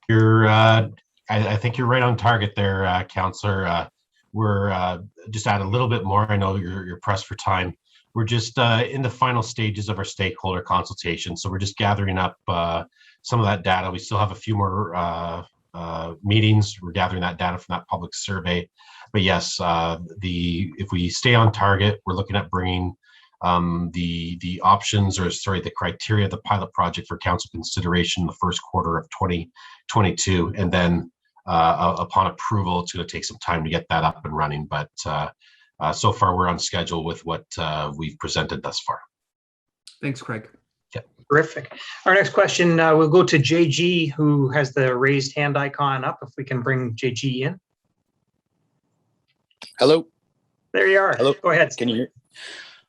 I think you're right on target there, Councillor. We're just add a little bit more. I know you're pressed for time. We're just in the final stages of our stakeholder consultation. So we're just gathering up some of that data. We still have a few more meetings. We're gathering that data from that public survey. But yes, if we stay on target, we're looking at bringing the options, or sorry, the criteria of the pilot project for council consideration in the first quarter of 2022. And then upon approval, it's going to take some time to get that up and running. But so far, we're on schedule with what we've presented thus far. Thanks, Craig. Yeah. Terrific. Our next question will go to JG, who has the raised hand icon up. If we can bring JG in. Hello. There you are. Hello. Go ahead. Can you hear?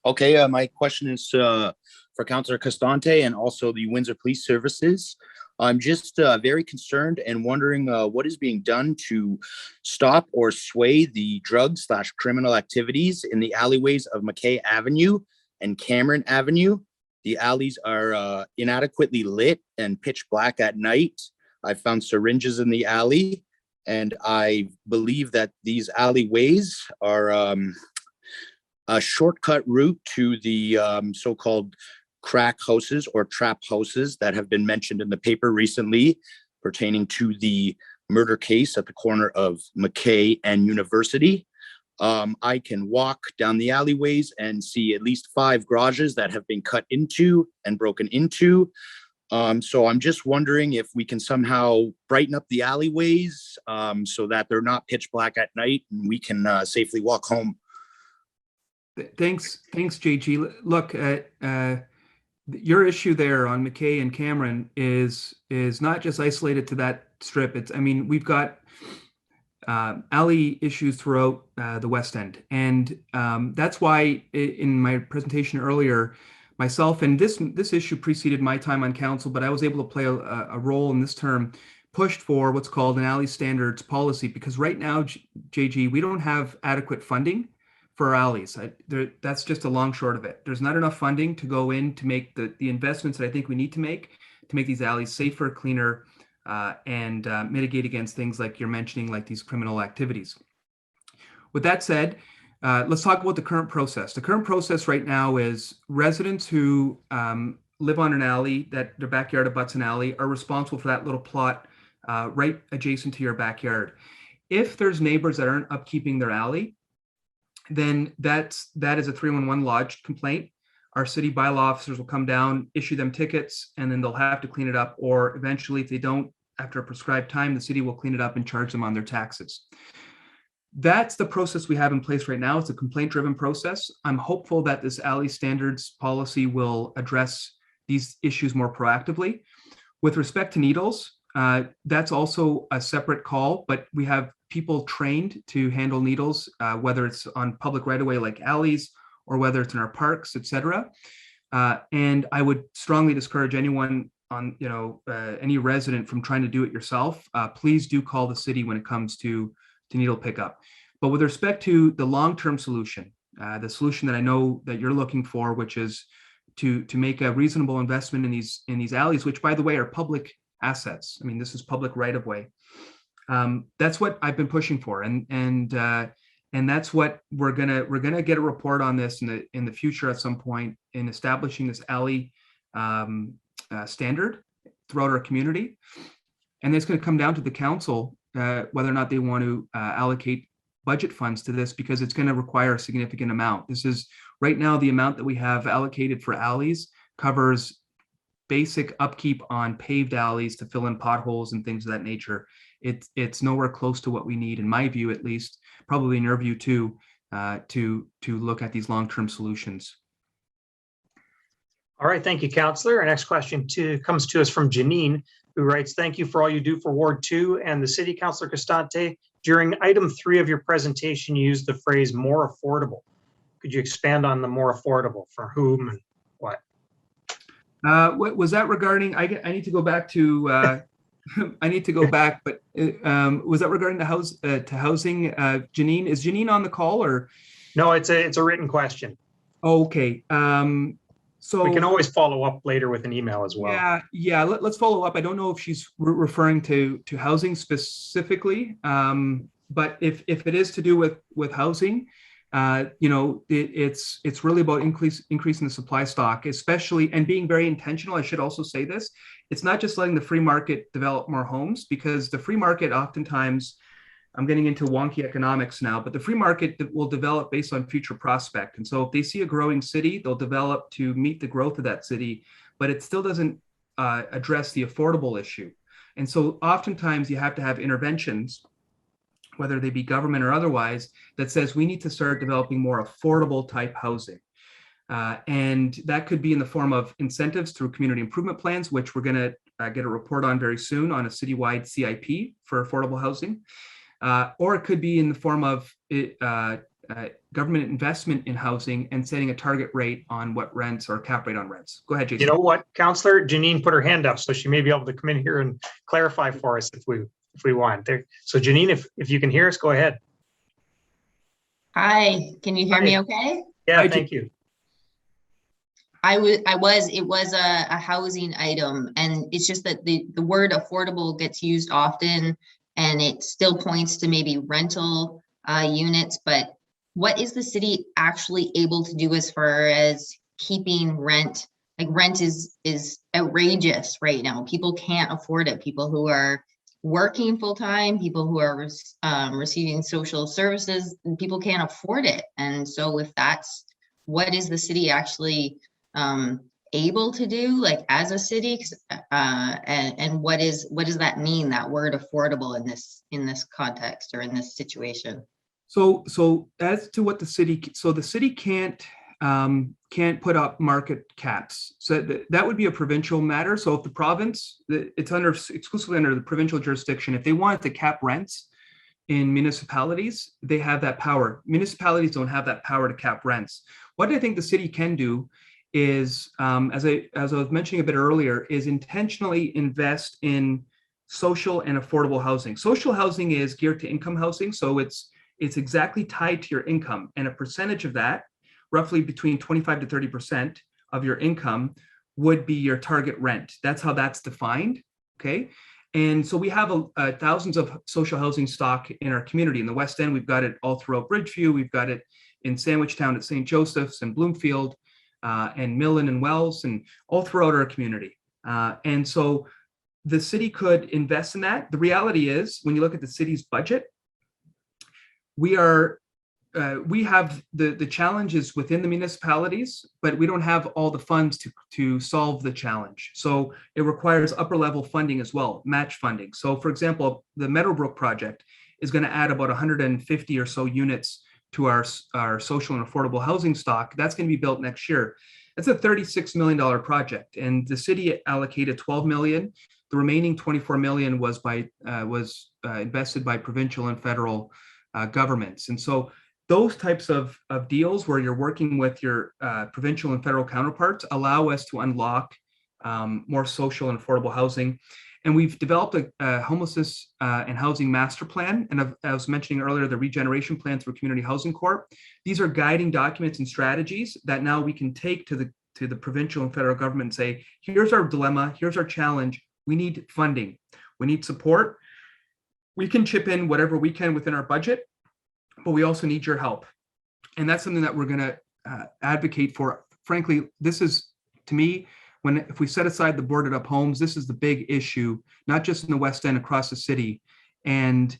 Okay. My question is for Councillor Costante and also the Windsor Police Services. I'm just very concerned and wondering what is being done to stop or sway the drug/criminal activities in the alleyways of McKay Avenue and Cameron Avenue. The alleys are inadequately lit and pitch black at night. I found syringes in the alley, and I believe that these alleyways are a shortcut route to the so-called crack houses or trap houses that have been mentioned in the paper recently pertaining to the murder case at the corner of McKay and University. I can walk down the alleyways and see at least 5 garages that have been cut into and broken into. So I'm just wondering if we can somehow brighten up the alleyways so that they're not pitch black at night and we can safely walk home. Thanks, JG. Look, your issue there on McKay and Cameron is not just isolated to that strip. We've got alley issues throughout the West End, and that's why in my presentation earlier, myself, and this issue preceded my time on council, but I was able to play a role in this term, pushed for what's called an alley standards policy, because right now, JG, we don't have adequate funding for our alleys. That's just a long short of it. There's not enough funding to go in to make the investments that I think we need to make these alleys safer, cleaner, and mitigate against things like you're mentioning, like these criminal activities. With that said, let's talk about the current process. The current process right now is residents who live on an alley that their backyard abuts an alley are responsible for that little plot right adjacent to your backyard. If there's neighbors that aren't upkeeping their alley, then that is a 311 lodged complaint. Our city bylaw officers will come down, issue them tickets, and then they'll have to clean it up. Or eventually, if they don't, after a prescribed time, the city will clean it up and charge them on their taxes. That's the process we have in place right now. It's a complaint-driven process. I'm hopeful that this alley standards policy will address these issues more proactively. With respect to needles, that's also a separate call, but we have people trained to handle needles, whether it's on public right-of-way like alleys or whether it's in our parks, etc. And I would strongly discourage anyone on, any resident from trying to do it yourself. Please do call the city when it comes to needle pickup. But with respect to the long-term solution, the solution that I know that you're looking for, which is to make a reasonable investment in these alleys, which by the way are public assets. I mean, this is public right-of-way. That's what I've been pushing for, and that's what we're gonna get a report on this in the future at some point in establishing this alley standard throughout our community, and it's going to come down to the council whether or not they want to allocate budget funds to this, because it's going to require a significant amount. This is right now the amount that we have allocated for alleys covers basic upkeep on paved alleys to fill in potholes and things of that nature. It's nowhere close to what we need, in my view, at least, probably in your view too, to look at these long-term solutions. All right, thank you, Councillor. Our next question comes to us from Janine, who writes, "Thank you for all you do for Ward 2 and the city, Councillor Costante. During item 3 of your presentation, you used the phrase more affordable. Could you expand on the more affordable for whom and what?" What was that regarding? I need to go back to. I need to go back, but was that regarding the housing? Janine, is Janine on the call or? No, it's a written question. Oh, okay. So we can always follow up later with an email as well. Yeah. Let's follow up. I don't know if she's referring to housing specifically, but if it is to do with housing, it's really about increasing the supply stock, especially, and being very intentional. I should also say this: it's not just letting the free market develop more homes, because the free market oftentimes, I'm getting into wonky economics now, but the free market will develop based on future prospect. And so if they see a growing city, they'll develop to meet the growth of that city, but it still doesn't address the affordable issue. And so oftentimes you have to have interventions, whether they be government or otherwise, that says we need to start developing more affordable type housing. And that could be in the form of incentives through community improvement plans, which we're going to get a report on very soon on a citywide CIP for affordable housing. Or it could be in the form of government investment in housing and setting a target rate on what rents or cap rate on rents. Go ahead, Jason. You know what, Councillor? Janine put her hand up, so she may be able to come in here and clarify for us if we want. So Janine, if you can hear us, go ahead. Hi, can you hear me okay? Yeah, thank you. It was a housing item, and it's just that the word affordable gets used often, and it still points to maybe rental units, but what is the city actually able to do as far as keeping rent? Like, rent is outrageous right now. People can't afford it. People who are working full-time, people who are receiving social services, people can't afford it. And so if that's, what is the city actually able to do, like, as a city, and what does that mean, that word affordable in this context or in this situation? So as to what the city can't put up market caps. So that would be a provincial matter. So if the province, it's exclusively under the provincial jurisdiction, if they wanted to cap rents in municipalities, they have that power. Municipalities don't have that power to cap rents. What I think the city can do is, as I was mentioning a bit earlier, is intentionally invest in social and affordable housing. Social housing is geared to income housing, so it's exactly tied to your income, and a percentage of that, roughly between 25 to 30% of your income, would be your target rent. That's how that's defined. Okay. And so we have thousands of social housing stock in our community. In the West End, we've got it all throughout Bridgeview. We've got it in Sandwich Town at St. Joseph's and Bloomfield. and Millen and Wells and all throughout our community. And so the city could invest in that. The reality is, when you look at the city's budget, we have the challenges within the municipalities, but we don't have all the funds to solve the challenge. So it requires upper level funding as well, match funding. So for example, the Meadowbrook project is going to add about 150 or so units to our social and affordable housing stock. That's going to be built next year. That's a $36 million project, and the city allocated $12 million. The remaining $24 million was invested by provincial and federal governments. And so those types of deals where you're working with your provincial and federal counterparts allow us to unlock more social and affordable housing. And we've developed a homelessness and housing master plan. And I was mentioning earlier, the Regeneration Plan through Community Housing Corp. These are guiding documents and strategies that now we can take to the provincial and federal government and say, here's our dilemma, here's our challenge. We need funding, we need support. We can chip in whatever we can within our budget, but we also need your help. And that's something that we're going to advocate for. Frankly, this is, to me, if we set aside the boarded up homes, this is the big issue, not just in the West End, across the city. And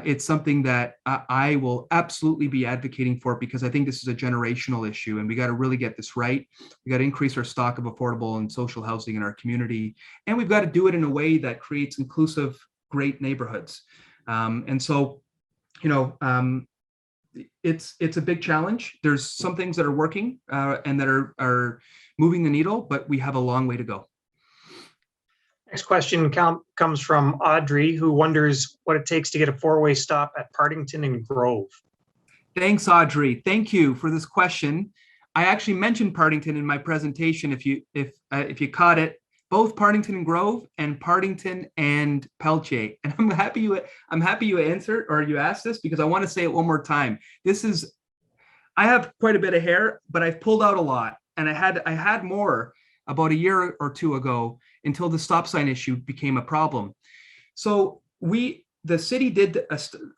it's something that I will absolutely be advocating for, because I think this is a generational issue and we got to really get this right. We got to increase our stock of affordable and social housing in our community. And we've got to do it in a way that creates inclusive, great neighborhoods. And so, it's a big challenge. There's some things that are working and that are moving the needle, but we have a long way to go. Next question comes from Audrey, who wonders what it takes to get a four-way stop at Partington and Grove. Thanks, Audrey. Thank you for this question. I actually mentioned Partington in my presentation. If you caught it, both Partington and Grove and Partington and Peltier. And I'm happy you answered, or you asked this, because I want to say it one more time. I have quite a bit of hair, but I've pulled out a lot, and I had more about a year or two ago, until the stop sign issue became a problem. So the city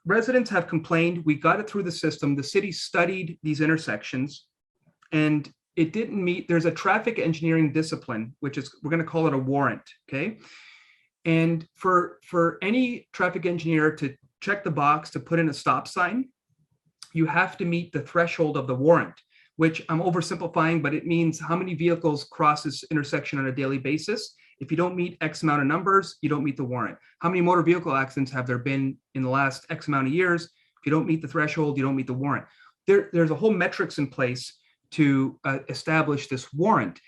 residents have complained. We got it through the system. The city studied these intersections, and it didn't meet. There's a traffic engineering discipline, which is, we're going to call it a warrant. Okay. And for any traffic engineer to check the box to put in a stop sign, you have to meet the threshold of the warrant, which I'm oversimplifying, but it means how many vehicles cross this intersection on a daily basis. If you don't meet X amount of numbers, you don't meet the warrant. How many motor vehicle accidents have there been in the last X amount of years? If you don't meet the threshold, you don't meet the warrant. There's a whole metrics in place to establish this warrant.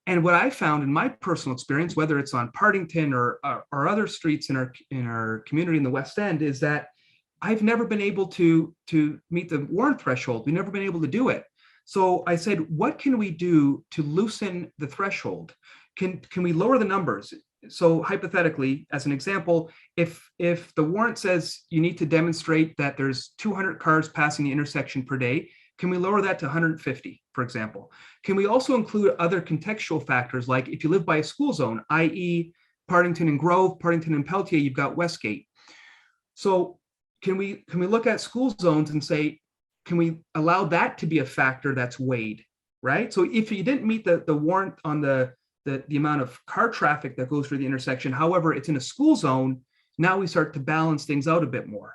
And what I found in my personal experience, whether it's on Partington or other streets in our community in the West End, is that I've never been able to meet the warrant threshold. We've never been able to do it. So I said, what can we do to loosen the threshold? Can we lower the numbers? So hypothetically, as an example, if the warrant says you need to demonstrate that there's 200 cars passing the intersection per day, can we lower that to 150, for example? Can we also include other contextual factors, like if you live by a school zone, i.e. Partington and Grove, Partington and Peltier, you've got Westgate. So can we look at school zones and say, can we allow that to be a factor that's weighed, right? So if you didn't meet the warrant on the amount of car traffic that goes through the intersection, however, it's in a school zone, now we start to balance things out a bit more.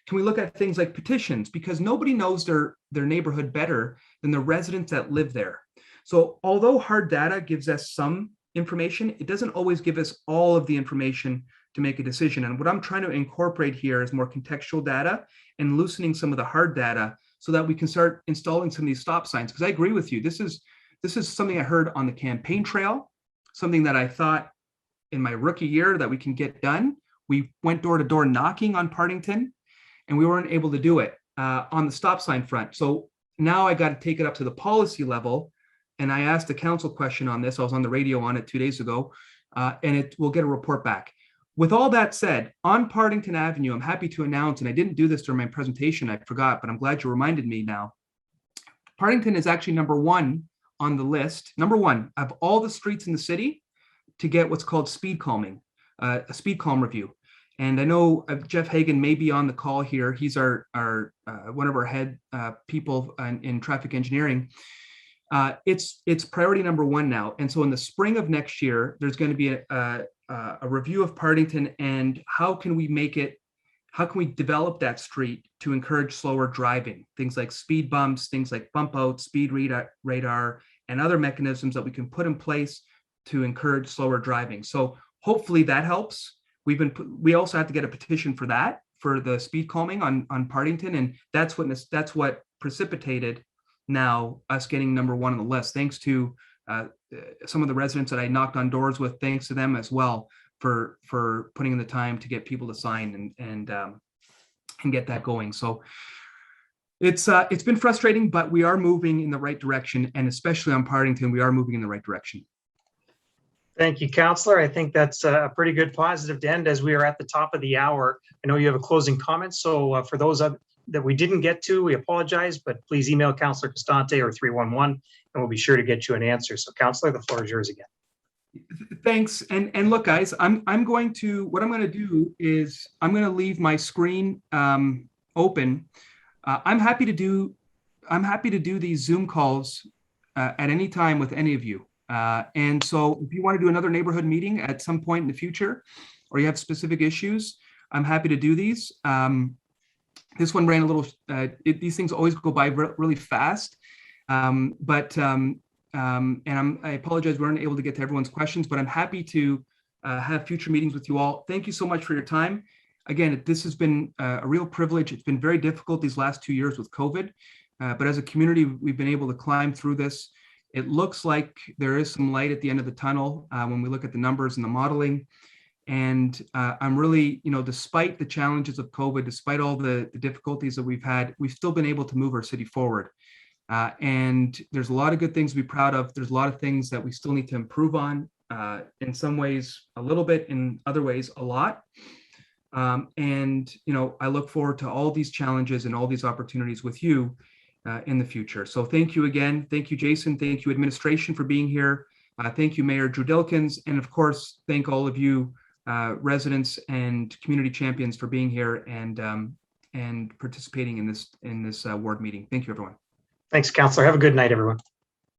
Can we look at things like petitions? Because nobody knows their neighborhood better than the residents that live there. So although hard data gives us some information, it doesn't always give us all of the information to make a decision. And what I'm trying to incorporate here is more contextual data and loosening some of the hard data so that we can start installing some of these stop signs. Because I agree with you, this is something I heard on the campaign trail, something that I thought in my rookie year that we can get done. We went door to door knocking on Partington, and we weren't able to do it on the stop sign front. So now I got to take it up to the policy level. And I asked a council question on this. I was on the radio on it 2 days ago, and we'll get a report back. With all that said, on Partington Avenue, I'm happy to announce, and I didn't do this during my presentation, I forgot, but I'm glad you reminded me now. Partington is actually number one on the list, number one of all the streets in the city to get what's called speed calming, a speed calm review. And I know Jeff Hagan may be on the call here. He's our one of our head people in traffic engineering. it's priority number one now. And so in the spring of next year, there's going to be a review of Partington and how can we develop that street to encourage slower driving, things like speed bumps, things like bump out, speed radar, and other mechanisms that we can put in place to encourage slower driving. So hopefully that helps. We also have to get a petition for that, for the speed calming on Partington, and that's what precipitated now us getting number one on the list, thanks to some of the residents that I knocked on doors with, thanks to them as well for putting in the time to get people to sign and get that going. So it's been frustrating, but we are moving in the right direction, and especially on Partington, we are moving in the right direction. Thank you, Councillor. I think that's a pretty good positive to end as we are at the top of the hour. I know you have a closing comment, so for those that we didn't get to, we apologize, but please email Councillor Costante or 311, and we'll be sure to get you an answer. So, Councillor, the floor is yours again. Thanks. And look, guys, what I'm going to do is I'm going to leave my screen open. I'm happy to do these Zoom calls at any time with any of you. And so if you want to do another neighborhood meeting at some point in the future, or you have specific issues, I'm happy to do these. This one ran a little, these things always go by really fast. And I apologize, we weren't able to get to everyone's questions, but I'm happy to have future meetings with you all. Thank you so much for your time. Again, this has been a real privilege. It's been very difficult these last 2 years with COVID, but as a community, we've been able to climb through this. It looks like there is some light at the end of the tunnel when we look at the numbers and the modeling. And I'm really, despite the challenges of COVID, despite all the difficulties that we've had, we've still been able to move our city forward. And there's a lot of good things to be proud of. There's a lot of things that we still need to improve on, in some ways a little bit, in other ways a lot. And I look forward to all these challenges and all these opportunities with you in the future. So thank you again. Thank you, Jason. Thank you, administration, for being here. Thank you, Mayor Drew Dilkins. And of course, thank all of you residents and community champions for being here and participating in this ward meeting. Thank you, everyone. Thanks, Councillor. Have a good night, everyone.